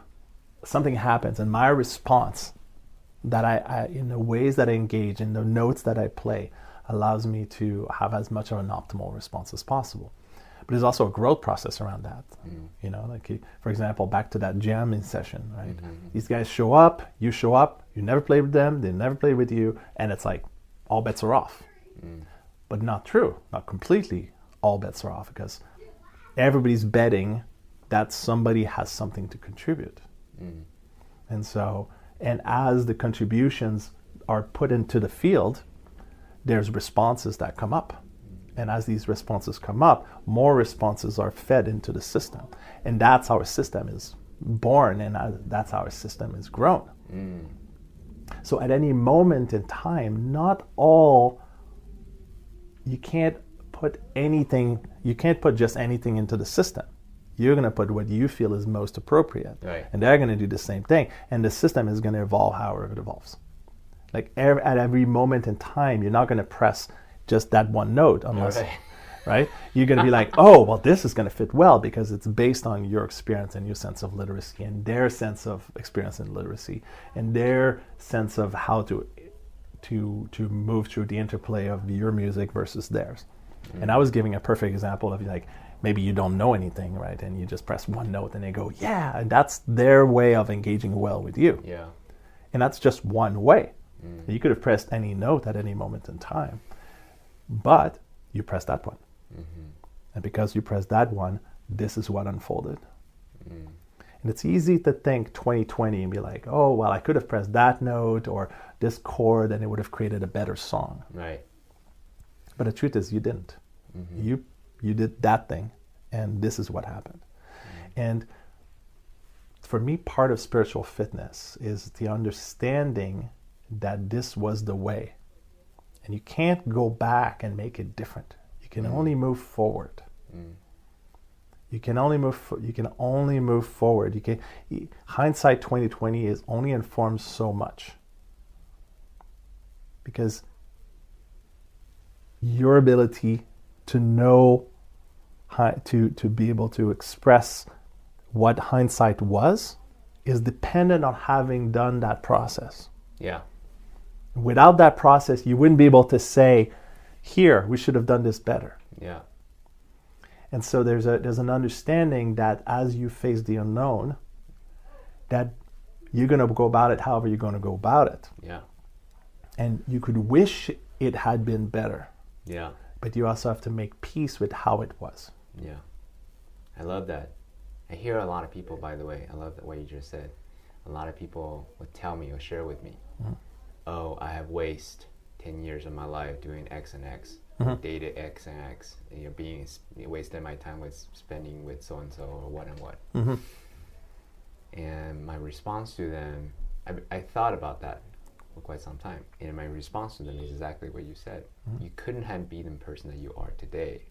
something happens, and my response that I in the ways that I engage, in the notes that I play, allows me to have as much of an optimal response as possible. But there's also a growth process around that. You know, like for example, back to that jamming session, right? These guys show up, you never play with them, they never play with you, and it's like all bets are off. But not true, not completely all bets are off, because everybody's betting that somebody has something to contribute. And so, and as the contributions are put into the field, there's responses that come up. And as these responses come up, more responses are fed into the system. And that's how our system is born, and that's how our system is grown. So at any moment in time, you can't put just anything into the system. You're going to put what you feel is most appropriate. Right. And they're going to do the same thing. And the system is going to evolve however it evolves. Like at every moment in time, you're not going to press just that one note unless, right? You're going to be like, oh, well, this is going to fit well because it's based on your experience and your sense of literacy and their sense of experience and literacy and their sense of how to move through the interplay of your music versus theirs. And I was giving a perfect example of like, maybe you don't know anything, right? And you just press one note and they go, yeah, and that's their way of engaging well with you. Yeah. And that's just one way. You could have pressed any note at any moment in time, but you pressed that one. And because you pressed that one, this is what unfolded. And it's easy to think 2020 and be like, oh, well, I could have pressed that note or this chord and it would have created a better song. Right. But the truth is you didn't. You did that thing, and this is what happened. And for me, part of spiritual fitness is the understanding that this was the way. And you can't go back and make it different. You can only move forward. You can only move forward. Hindsight 2020 is only informed so much. Because your ability to know to be able to express what hindsight was is dependent on having done that process. Yeah. Without that process, you wouldn't be able to say, here, we should have done this better. Yeah. And so there's an understanding that as you face the unknown, that you're going to go about it however you're going to go about it. Yeah. And you could wish it had been better. Yeah. But you also have to make peace with how it was. Yeah. I love that. I hear a lot of people, by the way, I love what you just said. A lot of people would tell me or share with me, oh, I have wasted 10 years of my life doing X and X, dated X and X, and wasted my time with spending with so-and-so or what and what. And my response to them, I thought about that for quite some time. And my response to them is exactly what you said. You couldn't have been the person that you are today,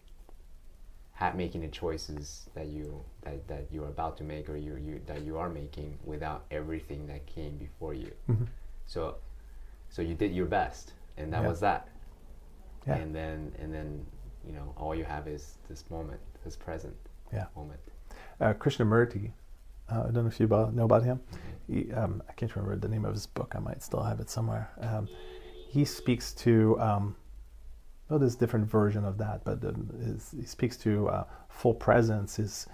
making the choices that you are about to make or that you are making without everything that came before you. So you did your best, and that was that. Yeah. And then all you have is this moment, this present moment. Krishnamurti, I don't know if you know about him. He, I can't remember the name of his book. I might still have it somewhere. He speaks to, there's a different version of that, but he speaks to full presence is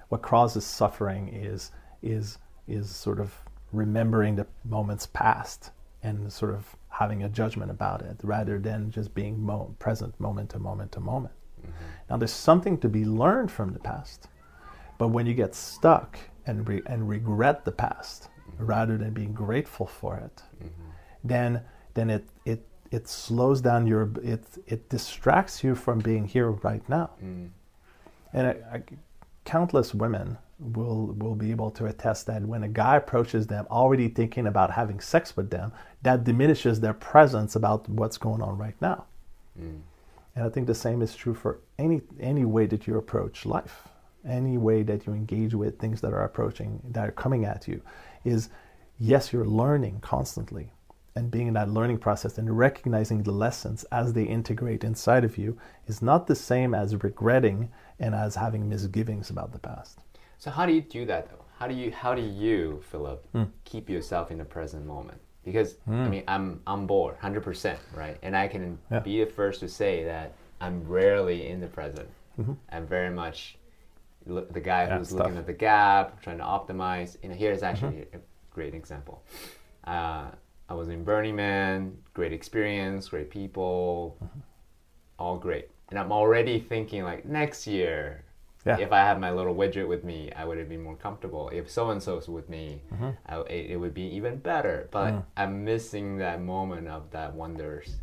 what causes suffering is sort of remembering the moments past and sort of having a judgment about it rather than just being present moment to moment to moment. Now there's something to be learned from the past. But when you get stuck and regret the past rather than being grateful for it, then it slows down it distracts you from being here right now. And countless women will be able to attest that when a guy approaches them already thinking about having sex with them, that diminishes their presence about what's going on right now. And I think the same is true for any way that you approach life. Any way that you engage with things that are coming at you is, yes, you're learning constantly and being in that learning process and recognizing the lessons as they integrate inside of you is not the same as regretting and as having misgivings about the past. So how do you do that though? How do you, Philippe, keep yourself in the present moment? Because I mean, I'm bored 100%, right? And I can be the first to say that I'm rarely in the present. I'm very much the guy who's it's looking tough. at the gap, trying to optimize. Here's actually a great example. I was in Burning Man, great experience, great people, all great. And I'm already thinking like next year, if I had my little widget with me, I would have been more comfortable. If so-and-so's with me, it would be even better. But I'm missing that moment of that wonders,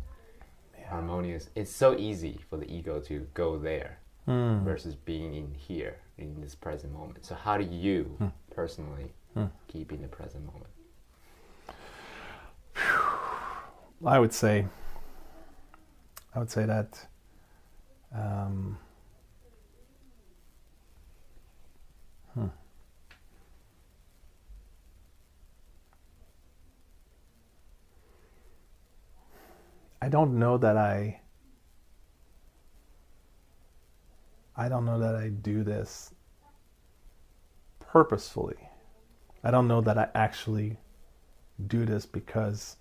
harmonious. It's so easy for the ego to go there versus being in here, in this present moment. So how do you personally keep in the present moment? I would say that I don't know that I do this purposefully. I don't know that I actually do this because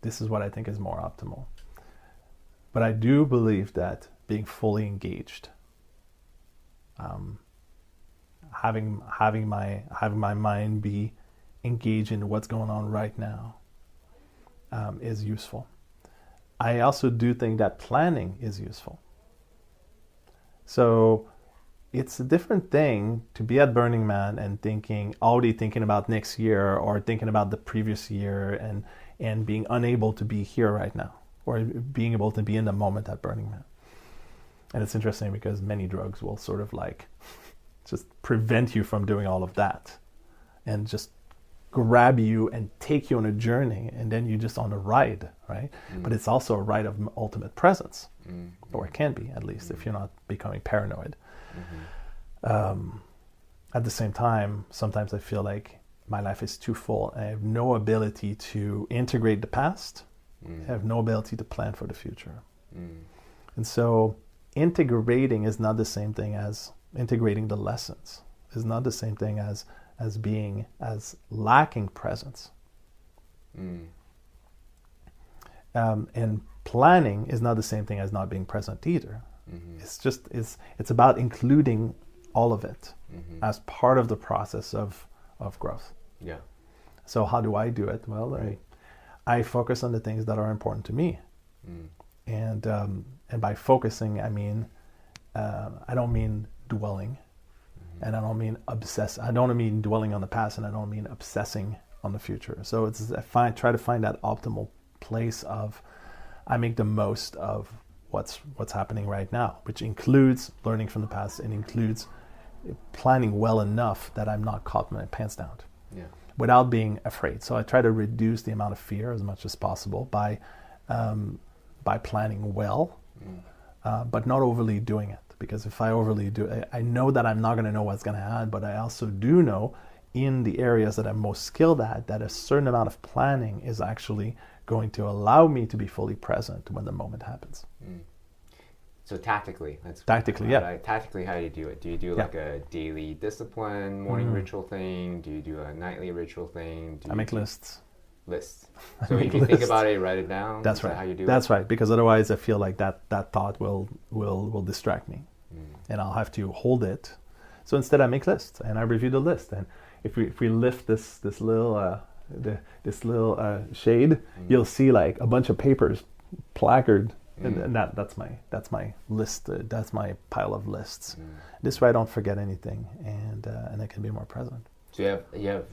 this is what I think is more optimal. But I do believe that being fully engaged, having my mind be engaged in what's going on right now, is useful. I also do think that planning is useful. So it's a different thing to be at Burning Man and already thinking about next year or thinking about the previous year and being unable to be here right now or being able to be in the moment at Burning Man. And it's interesting because many drugs will sort of like just prevent you from doing all of that and just grab you and take you on a journey, and then you're just on a ride, right? But it's also a ride of ultimate presence, or it can be, at least, if you're not becoming paranoid. At the same time, sometimes I feel like my life is too full. I have no ability to integrate the past. I have no ability to plan for the future. And so integrating is not the same thing as integrating the lessons. Is not the same thing as lacking presence. And planning is not the same thing as not being present either. It's about including all of it as part of the process of growth. Yeah. So how do I do it? Well, I focus on the things that are important to me. And by focusing, I mean, I don't mean dwelling. And I don't mean obsess. I don't mean dwelling on the past, and I don't mean obsessing on the future. So try to find that optimal place of I make the most of what's happening right now, which includes learning from the past and includes planning well enough that I'm not caught with my pants down, without being afraid. So I try to reduce the amount of fear as much as possible by planning well, but not overly doing it. Because if I overly do it, I know that I'm not going to know what's going to happen, but I also do know in the areas that I'm most skilled at that a certain amount of planning is actually going to allow me to be fully present when the moment happens. So tactically, tactically, Tactically, how do you do it? Do you do like a daily discipline, morning ritual thing? Do you do a nightly ritual thing? I make lists. So if you think about it, write it down. That's right. How you do it? That's right. Because otherwise, I feel like that thought will distract me, and I'll have to hold it. So instead, I make lists and I review the list. And if we lift this little shade, you'll see like a bunch of papers, placard, and that's my list. That's my pile of lists. This way, I don't forget anything, and I can be more present. So you have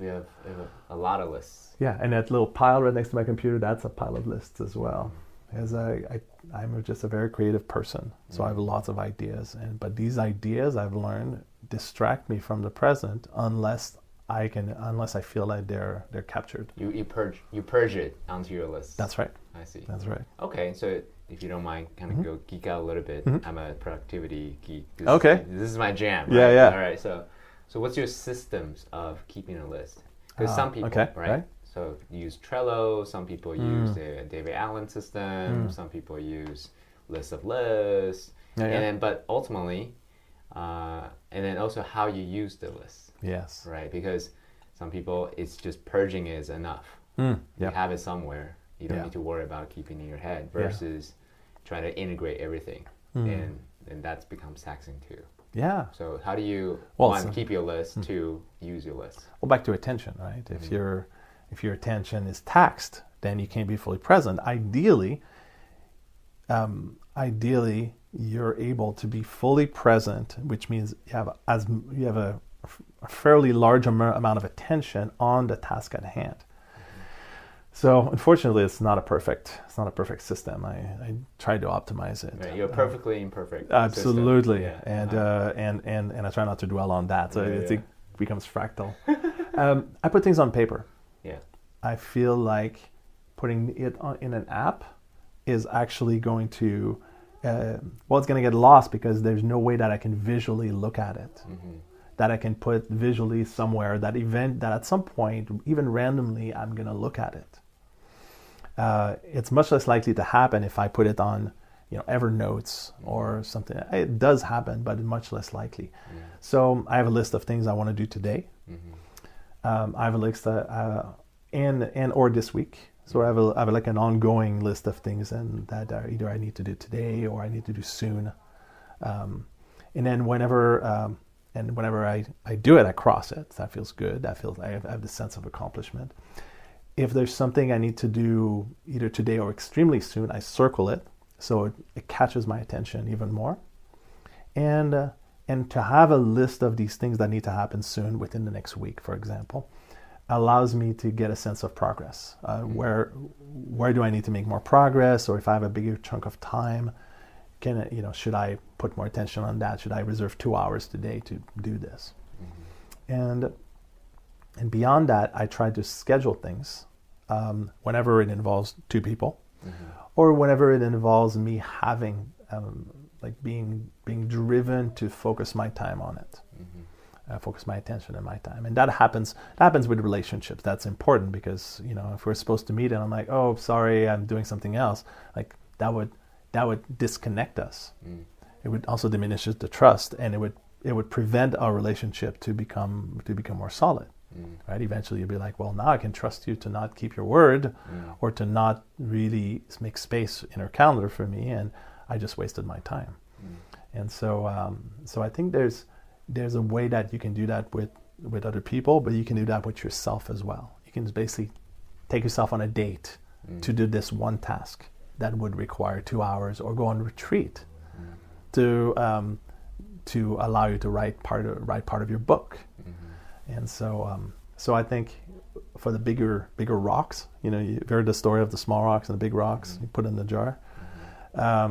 a lot of lists. Yeah, and that little pile right next to my computer, that's a pile of lists as well. As I'm just a very creative person, so I have lots of ideas, but these ideas I've learned distract me from the present unless I feel like they're captured. You purge it onto your list. That's right. I see. That's right. Okay, so if you don't mind, kind of go geek out a little bit. I'm a productivity geek. This is my jam. Right? Yeah. All right, so what's your systems of keeping a list? Because some people, right? So you use Trello, some people use the David Allen system, some people use list of lists, but ultimately, and then also how you use the list. Yes. Right, because some people, it's just purging is enough. You have it somewhere. You don't need to worry about keeping it in your head versus trying to integrate everything. And then that's becomes taxing too. Yeah. So how do you keep your list, two, use your list? Well, back to attention, right? If your attention is taxed, then you can't be fully present. Ideally, you're able to be fully present, which means you have a fairly large amount of attention on the task at hand. So unfortunately, it's not a perfect system. I tried to optimize it. Right, you're perfectly imperfect. Absolutely, yeah. And I try not to dwell on that. So it becomes fractal. I put things on paper. Yeah. I feel like putting it in an app is actually going to, it's going to get lost because there's no way that I can visually look at it. That I can put visually somewhere, that at some point, even randomly, I'm going to look at it. It's much less likely to happen if I put it on, Evernote or something. It does happen, but much less likely. So I have a list of things I want to do today. I have a list or this week. So I have like an ongoing list of things and that either I need to do today or I need to do soon. And then whenever I do it, I cross it. That feels good. I have this sense of accomplishment. If there's something I need to do either today or extremely soon, I circle it so it catches my attention even more. And to have a list of these things that need to happen soon within the next week, for example, allows me to get a sense of progress. Where do I need to make more progress, or if I have a bigger chunk of time, should I put more attention on that? Should I reserve 2 hours today to do this? And beyond that, I try to schedule things whenever it involves two people, or whenever it involves me having being driven to focus my time on it. Focus my attention and my time, and that happens with relationships. That's important because if we're supposed to meet and I'm like, oh, sorry, I'm doing something else, like that would disconnect us. It would also diminish the trust, and it would prevent our relationship to become more solid. Right? Eventually, you'll be like, well, now I can trust you to not keep your word, or to not really make space in your calendar for me, and I just wasted my time. And so I think there's a way that you can do that with other people, but you can do that with yourself as well. You can basically take yourself on a date to do this one task that would require 2 hours, or go on retreat to allow you to write part of your book. And so I think for the bigger rocks, you've heard the story of the small rocks and the big rocks. You put in the jar. Why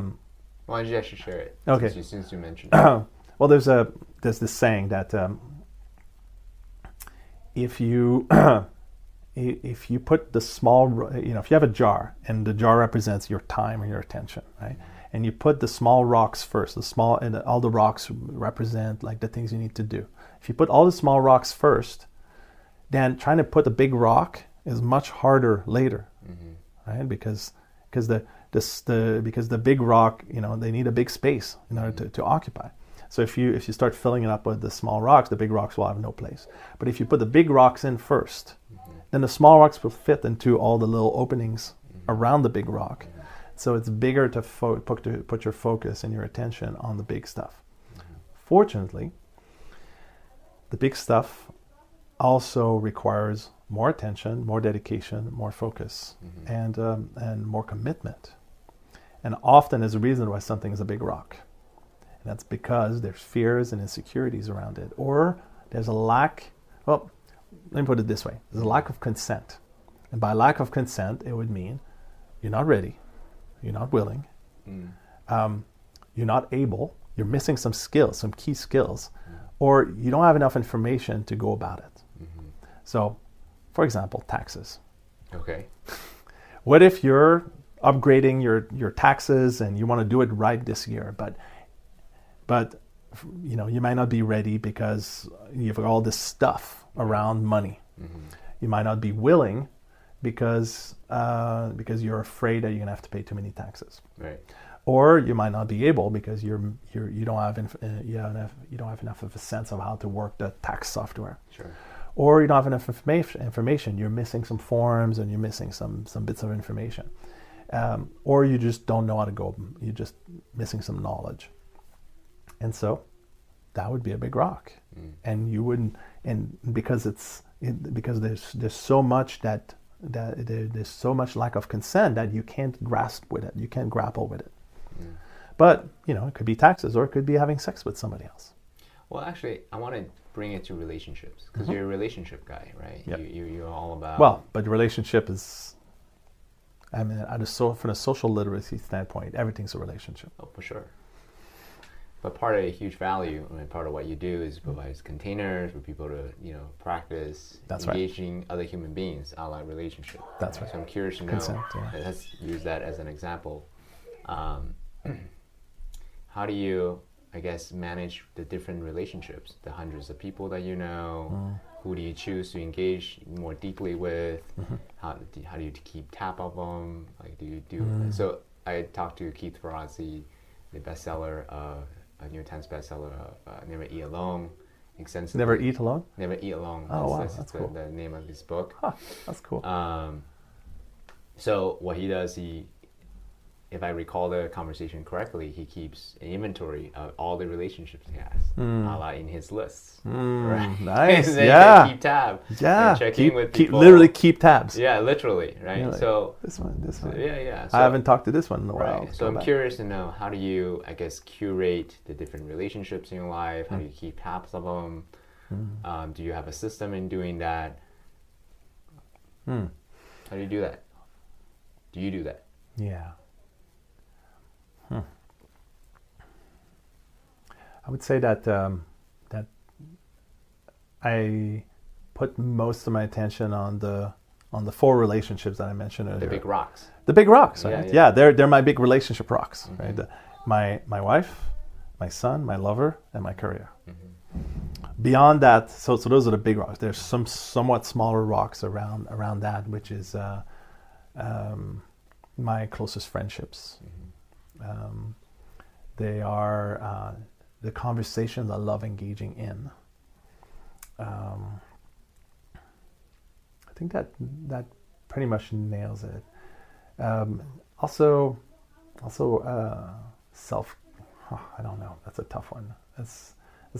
don't you actually share it? Okay. Since you mentioned it. Well, there's this saying that if you put the small, if you have a jar and the jar represents your time or your attention, right? And you put the small rocks first, and all the rocks represent like the things you need to do. If you put all the small rocks first, then trying to put the big rock is much harder later, right? Because the big rock, they need a big space in order to occupy. So if you start filling it up with the small rocks, the big rocks will have no place. But if you put the big rocks in first, then the small rocks will fit into all the little openings around the big rock. So it's bigger to put your focus and your attention on the big stuff. Fortunately, the big stuff also requires more attention, more dedication, more focus, and more commitment. And often is a reason why something is a big rock. And that's because there's fears and insecurities around it. Or there's a lack, well, let me put it this way. There's a lack of consent. And by lack of consent, it would mean you're not ready, you're not willing, you're not able, you're missing some skills, some key skills, or you don't have enough information to go about it. So, for example, taxes. Okay. What if you're upgrading your taxes and you want to do it right this year, but you might not be ready because you've got all this stuff around money. You might not be willing because you're afraid that you're gonna have to pay too many taxes. Right. Or you might not be able because you don't have enough of a sense of how to work the tax software. Sure. Or you don't have enough information. You're missing some forms and you're missing some bits of information. Or you just don't know how to go. You're just missing some knowledge. And so that would be a big rock. And you wouldn't, and because because there's so much there's so much lack of consent that you can't grasp with it, you can't grapple with it. But it could be taxes, or it could be having sex with somebody else. Well, actually, I want to bring it to relationships, because you're a relationship guy, right? Yep. You're all about... Well, but relationship is, from a social literacy standpoint, everything's a relationship. Oh, for sure. But part of a huge value, and part of what you do is provide containers for people to, practice engaging other human beings, a la relationship. That's right. So I'm curious to know, Consent, let's use that as an example. How do you, I guess, manage the different relationships, the hundreds of people that you know? Who do you choose to engage more deeply with? How do you keep tab of them? Like, do you do? So I talked to Keith Ferrazzi, the bestseller, a New York Times bestseller, Never Eat Alone, extensively. Never Eat Alone? Never Eat Alone. Oh, wow, that's cool. The name of his book. Huh, that's cool. So what he does, if I recall the conversation correctly, he keeps an inventory of all the relationships he has, a la in his lists. Right? Nice. And then Yeah. you can keep tab. Yeah. And check in with people. Literally keep tabs. Yeah, literally, right? Really? So this one. Yeah. I haven't talked to this one in a while. Right. So I'm curious to know, how do you, I guess, curate the different relationships in your life? How do you keep tabs of them? Do you have a system in doing that? How do you do that? Do you do that? Yeah. I would say that that I put most of my attention on the 4 relationships that I mentioned earlier. The big rocks. The big rocks, right? Yeah. They're my big relationship rocks, right? My wife, my son, my lover, and my career. Beyond that, so those are the big rocks. There's some somewhat smaller rocks around that, which is my closest friendships. They are the conversations I love engaging in. I think that pretty much nails it. Also, self. I don't know. That's a tough one. It's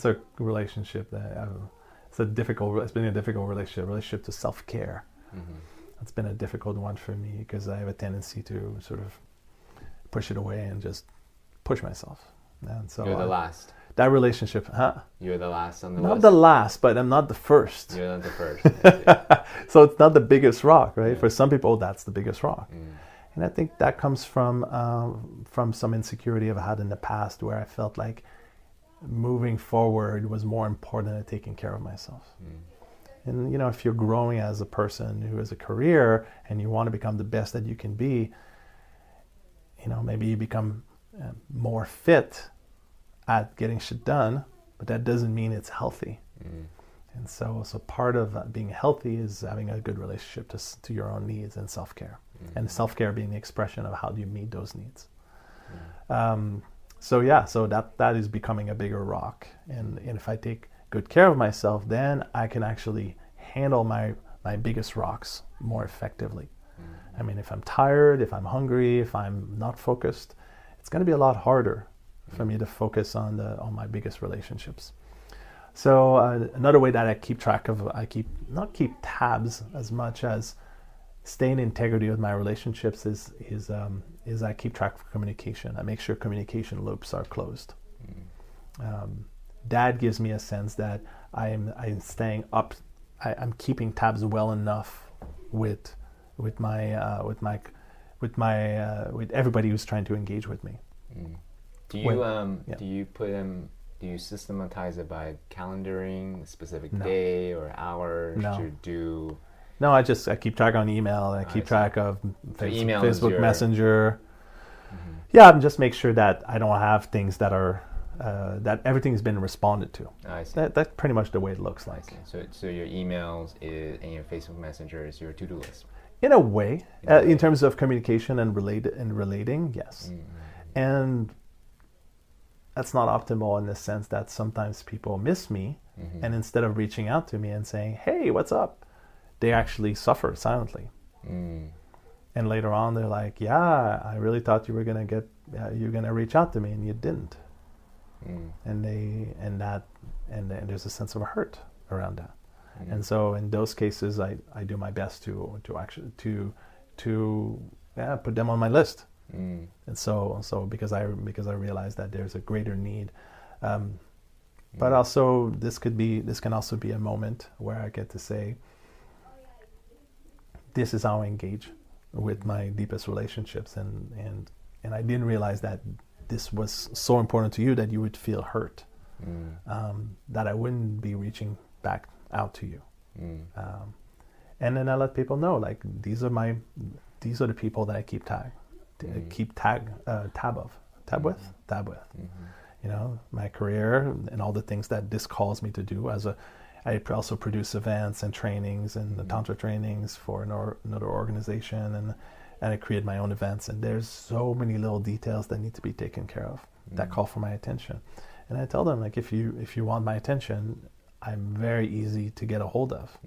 a relationship that it's been a difficult relationship to self-care. It's been a difficult one for me because I have a tendency to sort of push it away and just push myself. And so you're the last. That relationship, You're the last on the list. Not the last, but I'm not the first. You're not the first. So it's not the biggest rock, right? For some people, that's the biggest rock. And I think that comes from some insecurity I've had in the past, where I felt like moving forward was more important than taking care of myself. And if you're growing as a person who has a career and you want to become the best that you can be, maybe you become more fit at getting shit done, but that doesn't mean it's healthy. And so part of being healthy is having a good relationship to your own needs and self-care. And self-care being the expression of how do you meet those needs. So that is becoming a bigger rock. And if I take good care of myself, then I can actually handle my biggest rocks more effectively. I mean, if I'm tired, if I'm hungry, if I'm not focused, it's going to be a lot harder for me to focus on my biggest relationships. So another way that I keep track of, not keep tabs as much as stay in integrity with my relationships is I keep track of communication. I make sure communication loops are closed. That gives me a sense that I'm staying up. I'm keeping tabs well enough with everybody who's trying to engage with me. Do you systematize it by calendaring a specific day or hours to do? No, I keep track on email, and I keep track of Facebook Messenger. Yeah, and just make sure that I don't have things that are that everything's been responded to. I see. That's pretty much the way it looks like. So your emails and your Facebook Messenger is your to-do list. In a way, in terms of communication and relating, yes. And that's not optimal in the sense that sometimes people miss me, and instead of reaching out to me and saying, "Hey, what's up?" they actually suffer silently. And later on, they're like, "Yeah, I really thought you were gonna reach out to me, and you didn't." and there's a sense of hurt around that. And so in those cases, I do my best to actually put them on my list. And so because I realize that there's a greater need, but also this can also be a moment where I get to say, this is how I engage with my deepest relationships, and I didn't realize that this was so important to you that you would feel hurt, that I wouldn't be reaching back out to you. And then I let people know, like, these are the people that I keep tab with. You know, my career and all the things that this calls me to do. I also produce events and trainings and the tantra trainings for another organization, and I create my own events. And there's so many little details that need to be taken care of that call for my attention. And I tell them, like, if you want my attention, I'm very easy to get a hold of.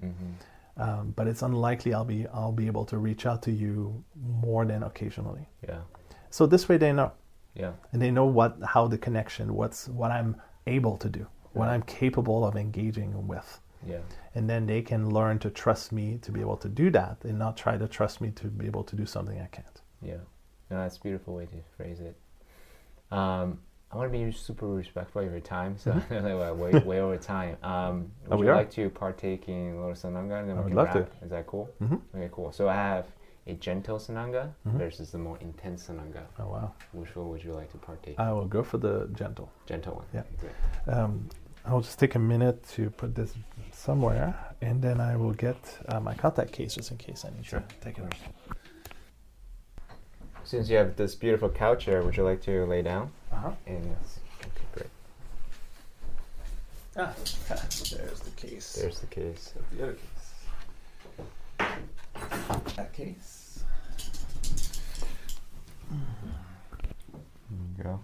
But it's unlikely I'll be able to reach out to you more than occasionally. Yeah. So this way they know. Yeah. And they know how the connection, what I'm able to do, what I'm capable of engaging with. Yeah. And then they can learn to trust me to be able to do that, and not try to trust me to be able to do something I can't. Yeah. No, that's a beautiful way to phrase it. I want to be super respectful of your time, so way over time. Would you like to partake in a little Sananga, and then we can wrap? Is that cool? Okay, cool. So I have a gentle Sananga versus the more intense Sananga. Oh, wow. Which one would you like to partake? I will go for the gentle. Gentle one. Yeah. Great. I'll just take a minute to put this somewhere, and then I will get my contact case just in case I need to take it off. Since you have this beautiful couch here, would you like to lay down? And yes. Okay, great. There's the case. There's the case. The other case. That case. There you go.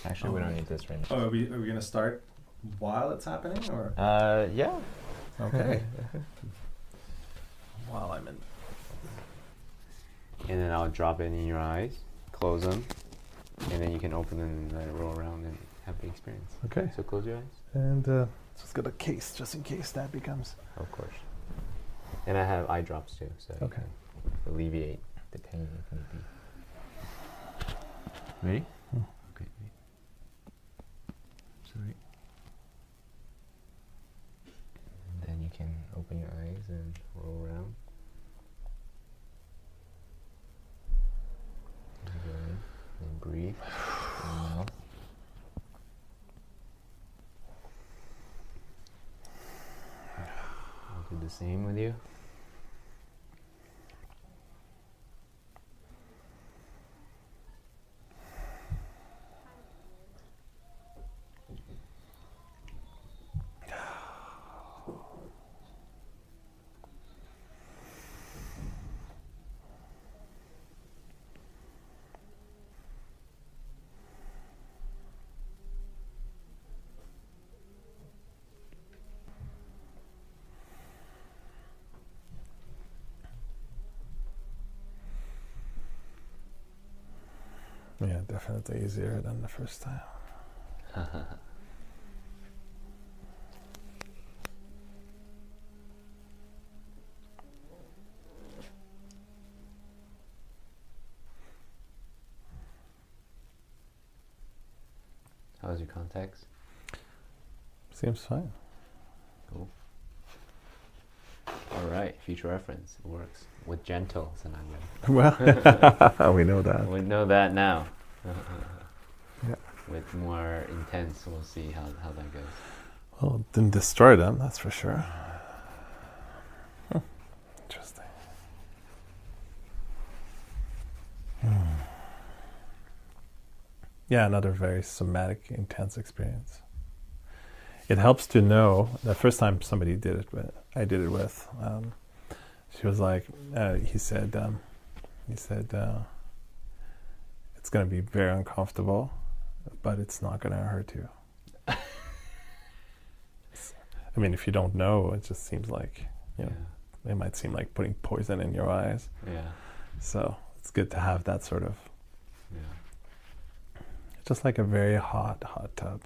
Actually, we don't need this right now. Oh, are we going to start while it's happening, or? Yeah. Okay. While I'm in. And then I'll drop it in your eyes, close them, and then you can open them and let it roll around and have the experience. Okay. So close your eyes. And just got a case just in case that becomes. Of course. And I have eye drops too, so you can alleviate the pain if need be. Ready? Okay. Sorry. And then you can open your eyes and roll around. And breathe in your mouth. I'll do the same with you. Yeah, definitely easier than the first time. How's your contacts? Seems fine. Cool. All right, future reference. It works. With gentle, Sananga. Well, we know that. We know that now. Yeah. With more intense, we'll see how that goes. Well, it didn't destroy them, that's for sure. Interesting. Yeah, another very somatic, intense experience. It helps to know, the first time somebody did it with, I did it with, she was like, he said, it's going to be very uncomfortable, but it's not going to hurt you. I mean, if you don't know, it just seems like, you know, it might seem like putting poison in your eyes. Yeah. So it's good to have that sort of just like a very hot tub.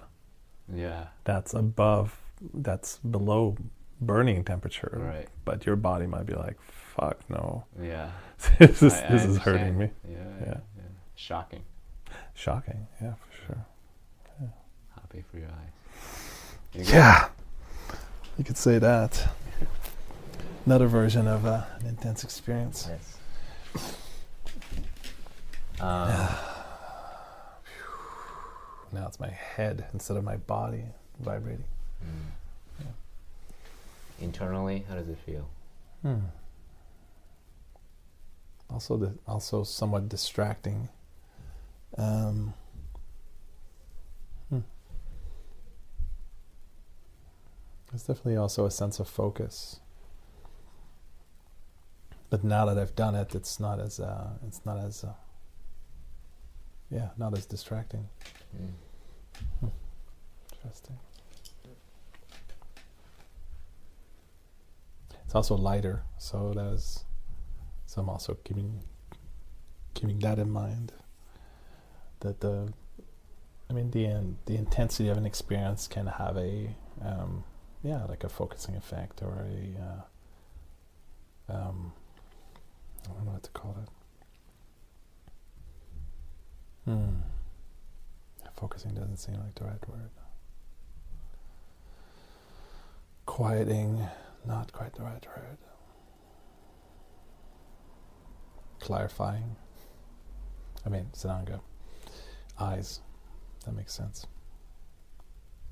Yeah. That's below burning temperature. Right. But your body might be like, fuck no. Yeah. this is understand. hurting me. Yeah. Shocking. Shocking, yeah, for sure. Yeah. Happy for your eyes. Yeah. You could say that. Another version of an intense experience. Yes. Now it's my head instead of my body vibrating. Yeah. Internally, how does it feel? Also somewhat distracting. There's definitely also a sense of focus. But now that I've done it, it's not as distracting. Interesting. It's also lighter, so I'm also keeping that in mind. That the intensity of an experience can have a like a focusing effect or I don't know what to call it. Focusing doesn't seem like the right word. Quieting, not quite the right word. Clarifying. Sananga. Eyes. That makes sense.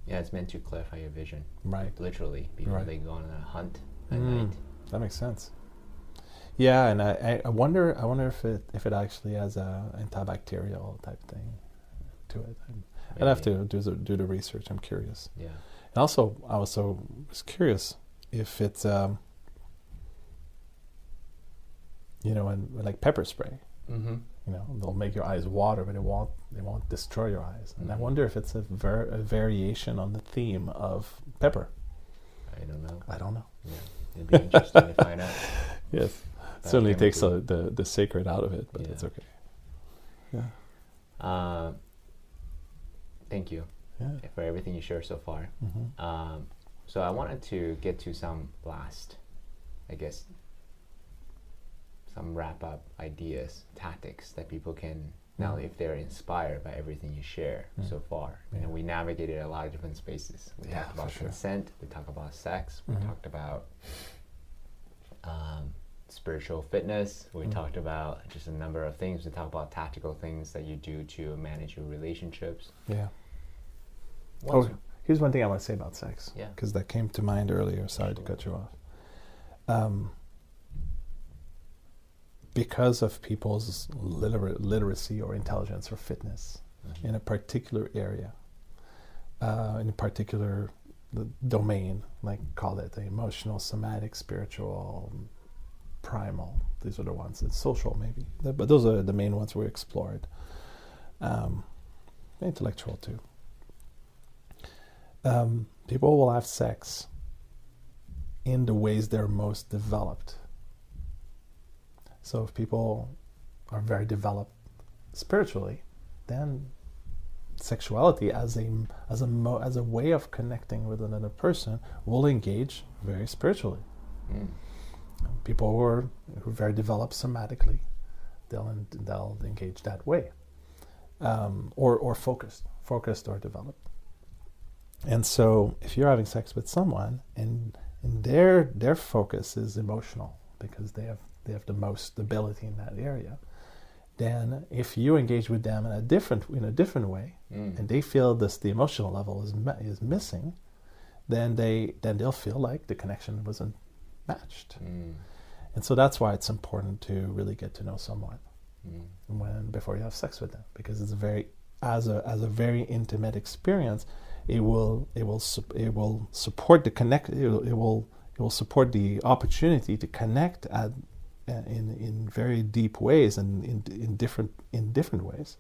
Yeah, it's meant to clarify your vision. Right. Literally, before they go on a hunt at night. That makes sense. Yeah, and I wonder if it actually has a antibacterial type thing to it. I'd have to do the research. I'm curious. Yeah. And also, I also was curious if it's and like pepper spray. Mm-hmm. They'll make your eyes water, but it won't destroy your eyes. And I wonder if it's a variation on the theme of pepper. I don't know. Yeah, it'd be interesting to find out. Yes, certainly takes the sacred out of it, but it's okay. Yeah. Thank you for everything you shared so far. Mm-hmm. So I wanted to get to some last, I guess, some wrap-up ideas, tactics that people can, now if they're inspired by everything you share so far. Yeah. We navigated a lot of different spaces. We talked about consent, we talked about sex, we talked about spiritual fitness, we talked about just a number of things. We talked about tactical things that you do to manage your relationships. Yeah. Here's one thing I want to say about sex. Yeah. Because that came to mind earlier. Sorry to cut you off. Because of people's literacy or intelligence or fitness in a particular area, in a particular domain, like call it the emotional, somatic, spiritual, primal. These are the ones. It's social maybe, but those are the main ones we explored. Intellectual too. People will have sex in the ways they're most developed. So if people are very developed spiritually, then sexuality as a way of connecting with another person will engage very spiritually. People who are very developed somatically, they'll engage that way, or focused or developed. And so if you're having sex with someone and their focus is emotional because they have the most stability in that area, then if you engage with them in a different way, and they feel the emotional level is missing, then they'll feel like the connection wasn't matched. And so that's why it's important to really get to know someone before you have sex with them, because it's as a very intimate experience. It will support the connect. It will support the opportunity to connect in very deep ways and in different ways.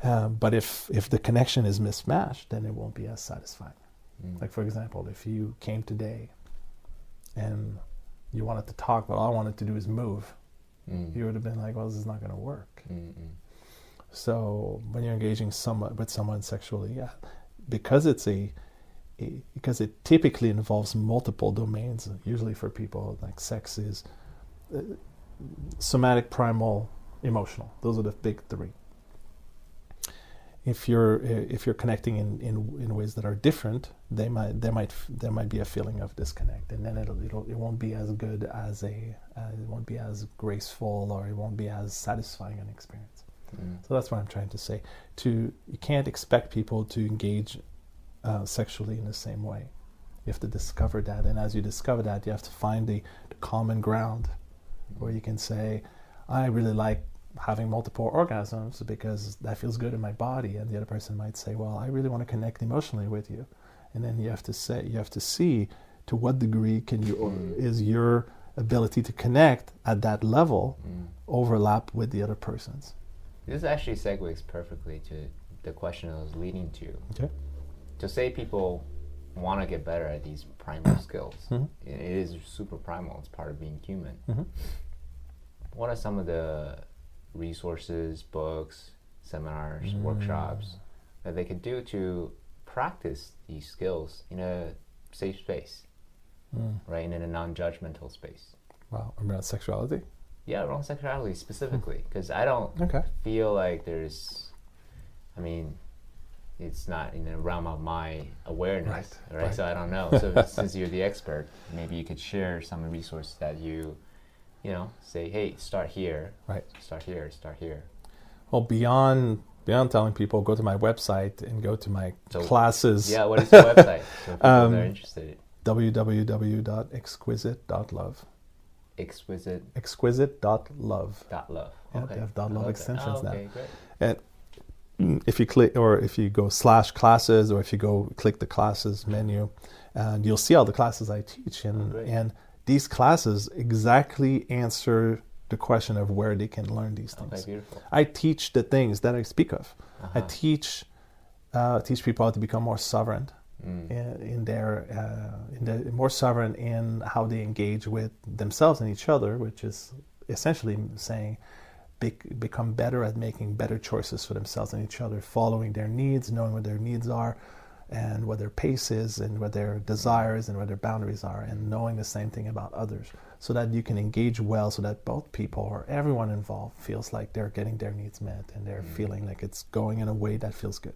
But if the connection is mismatched, then it won't be as satisfying. Like for example, if you came today and you wanted to talk, but all I wanted to do is move, you would have been like, well, this is not going to work. So when you're engaging with someone sexually, yeah, because because it typically involves multiple domains. Usually for people, like sex is somatic, primal, emotional. Those are the big three. If you're connecting in ways that are different, there might be a feeling of disconnect, and then it won't be as good as it won't be as graceful, or it won't be as satisfying an experience. So that's what I'm trying to say. You can't expect people to engage sexually in the same way. You have to discover that, and as you discover that, you have to find the common ground where you can say, I really like having multiple orgasms because that feels good in my body, and the other person might say, well, I really want to connect emotionally with you. And then you have to see to what degree is your ability to connect at that level overlap with the other person's. This actually segues perfectly to the question I was leading to. Okay. To say people want to get better at these primal skills, Mm-hmm. it is super primal. It's part of being human. Mm-hmm. What are some of the resources, books, seminars, workshops that they could do to practice these skills in a safe space, right? And in a non-judgmental space? Wow, around sexuality? Yeah, around sexuality specifically, because I don't feel like it's not in the realm of my awareness, right? So I don't know. So since you're the expert, maybe you could share some resources that you say, hey, start here, right? Start here. Well, beyond telling people, go to my website and go to my classes. Yeah, what is your website? So people that are interested. www.exquisite.love. Exquisite.love. .love. Yeah, Okay. they have .love extensions now. Okay, great. And if you click, or if you go /classes, or if you go click the classes menu, and you'll see all the classes I teach, and these classes exactly answer the question of where they can learn these things. Okay, beautiful. I teach the things that I speak of. I teach people how to become more sovereign more sovereign in how they engage with themselves and each other, which is essentially saying become better at making better choices for themselves and each other, following their needs, knowing what their needs are, and what their pace is, and what their desires and what their boundaries are, and knowing the same thing about others, so that you can engage well, so that both people or everyone involved feels like they're getting their needs met, and they're feeling like it's going in a way that feels good.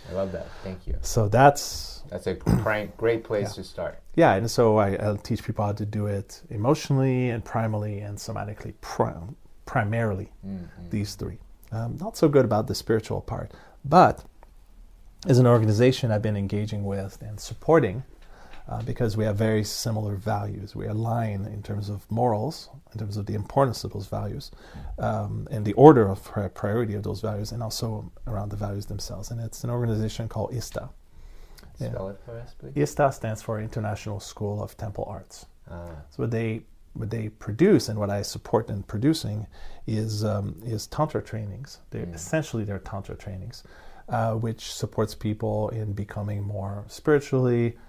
I love that. Thank you. So that's a great place to start. Yeah, and so I'll teach people how to do it emotionally and primally and somatically, primarily, these three. Not so good about the spiritual part, but as an organization I've been engaging with and supporting, because we have very similar values. We align in terms of morals, in terms of the importance of those values, and the order of priority of those values, and also around the values themselves. And it's an organization called ISTA. Spell it for us, please. ISTA stands for International School of Temple Arts. So what they produce, and what I support in producing, is tantra trainings. They're tantra trainings, which supports people in becoming more spiritually,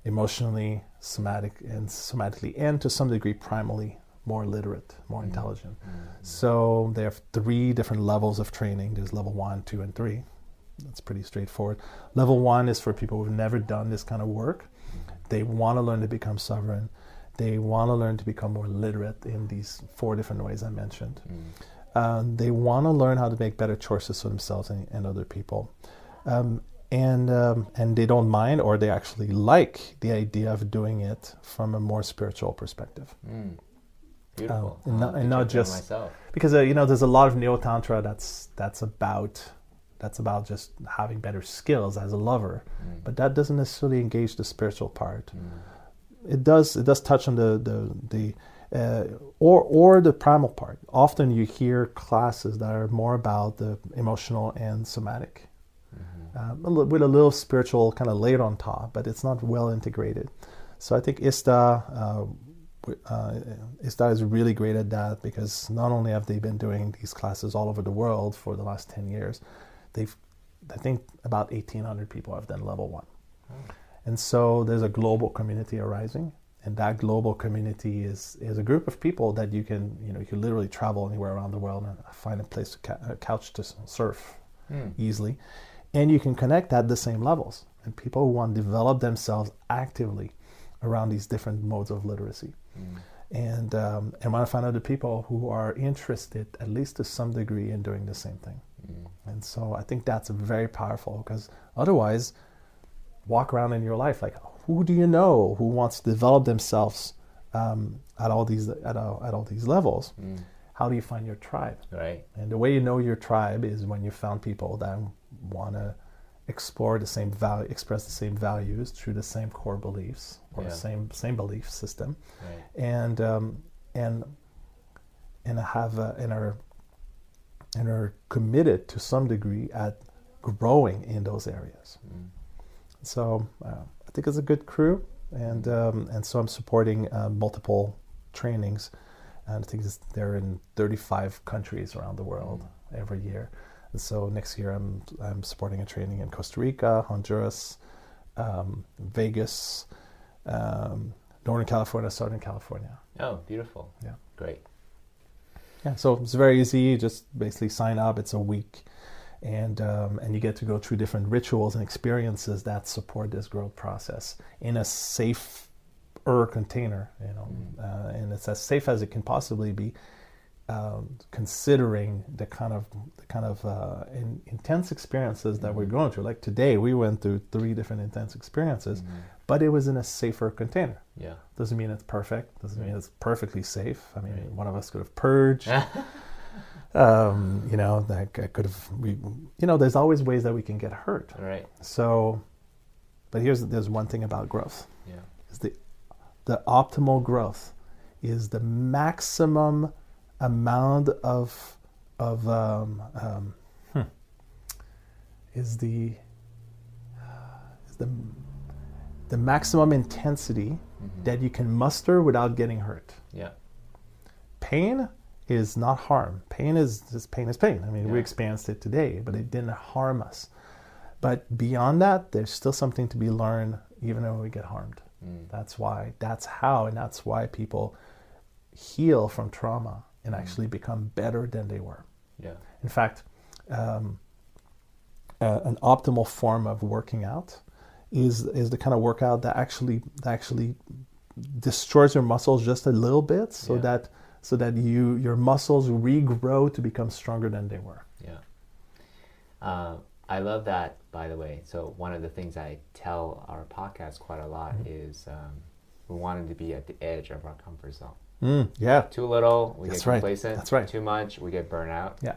emotionally, somatically, and to some degree primally more literate, more intelligent. So they have 3 different levels of training. There's level 1, 2, and 3. That's pretty straightforward. Level 1 is for people who've never done this kind of work. They want to learn to become sovereign. They want to learn to become more literate in these 4 different ways I mentioned. They want to learn how to make better choices for themselves and other people. And they don't mind, or they actually like the idea of doing it from a more spiritual perspective. Beautiful. And not just myself. Because there's a lot of neo tantra that's about just having better skills as a lover, but that doesn't necessarily engage the spiritual part. It does touch on the primal part. Often you hear classes that are more about the emotional and somatic, with a little spiritual kind of layered on top, but it's not well integrated. So I think ISTA is really great at that, because not only have they been doing these classes all over the world for the last 10 years, I think about 1,800 people have done level 1. And so there's a global community arising, And that global community is a group of people that you can literally travel anywhere around the world and find a place a couch to surf easily, and you can connect at the same levels. And people who want to develop themselves actively around these different modes of literacy, and want to find other people who are interested, at least to some degree, in doing the same thing. And so I think that's very powerful, because otherwise, walk around in your life like, who do you know who wants to develop themselves at all these levels? How do you find your tribe? Right. And the way you know your tribe is when you found people that want to explore the same value, express the same values through the same core beliefs or the same belief system, and are committed to some degree at growing in those areas. So I think it's a good crew, and so I'm supporting multiple trainings, and I think they're in 35 countries around the world every year. And so next year I'm supporting a training in Costa Rica, Honduras, Vegas, Northern California, Southern California. Oh, beautiful. Yeah. Great. Yeah, so it's very easy. You just basically sign up. It's a week. And you get to go through different rituals and experiences that support this growth process in a safer container, and it's as safe as it can possibly be, considering the kind of intense experiences that we're going through. Like today, we went through 3 different intense experiences, but it was in a safer container. Yeah. Doesn't mean it's perfect. Doesn't mean it's perfectly safe. I mean, one of us could have purged. That could have, there's always ways that we can get hurt. Right. So, but there's one thing about growth. Yeah. Is the optimal growth is the maximum amount is the maximum intensity that you can muster without getting hurt. Yeah. Pain is not harm. Pain is pain. I mean, we experienced it today, but it didn't harm us. But beyond that, there's still something to be learned, even when we get harmed. That's why people heal from trauma and actually become better than they were. Yeah. In fact, an optimal form of working out is the kind of workout that actually destroys your muscles just a little bit, so that your muscles regrow to become stronger than they were. Yeah. I love that, by the way. So one of the things I tell our podcast quite a lot is we wanted to be at the edge of our comfort zone. Yeah. Too little, we get complacent. That's right. Too much, we get burnt out. Yeah.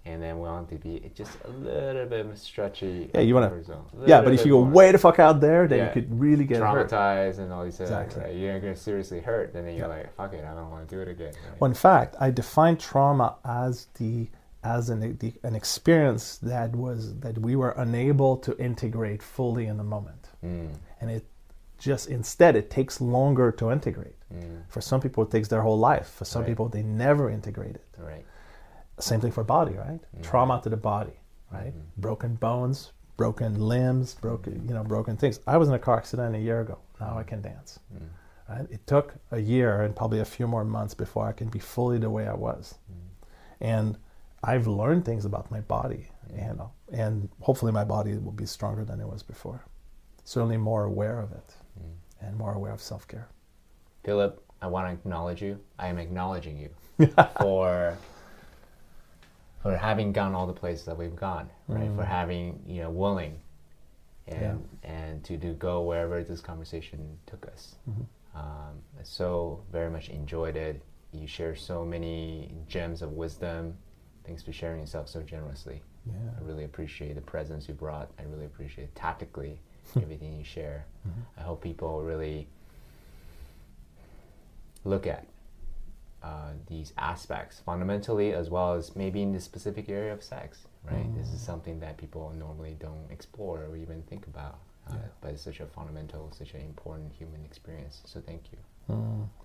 And then we want to be just a little bit stretchy. Yeah, you want to. Yeah, but if you go way the fuck out there, then you could really get traumatized and all these things. Exactly. Right? You're going to seriously hurt. Then you're like, fuck it, I don't want to do it again. Right? Well, in fact, I define trauma as an experience that we were unable to integrate fully in the moment, and instead it takes longer to integrate. For some people, it takes their whole life. For some people, they never integrate it. Right. Same thing for body, right? Trauma to the body, right? Broken bones, broken limbs, broken things. I was in a car accident a year ago. Now I can dance. Right? It took a year and probably a few more months before I can be fully the way I was. And I've learned things about my body, and hopefully my body will be stronger than it was before. Certainly more aware of it, and more aware of self-care. Philippe, I want to acknowledge you. I am acknowledging you for having gone all the places that we've gone, right? For having, willing and to go wherever this conversation took us. I so very much enjoyed it. You share so many gems of wisdom. Thanks for sharing yourself so generously. Yeah. I really appreciate the presence you brought. I really appreciate tactically everything you share. I hope people really look at these aspects fundamentally, as well as maybe in the specific area of sex, right? This is something that people normally don't explore or even think about, but it's such a fundamental, such an important human experience. So thank you.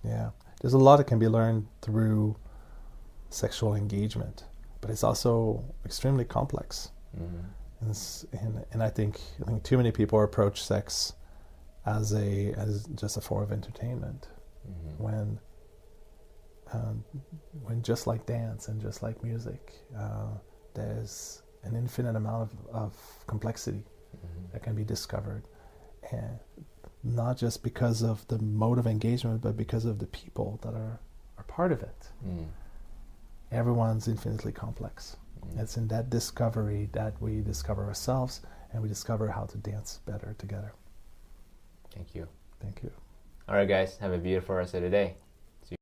Yeah, there's a lot that can be learned through sexual engagement, but it's also extremely complex. And I think too many people approach sex as just a form of entertainment. When just like dance and just like music, there's an infinite amount of complexity that can be discovered, and not just because of the mode of engagement, but because of the people that are part of it. Everyone's infinitely complex. It's in that discovery that we discover ourselves, and we discover how to dance better together. Thank you. Thank you. All right, guys. Have a beautiful rest of the day.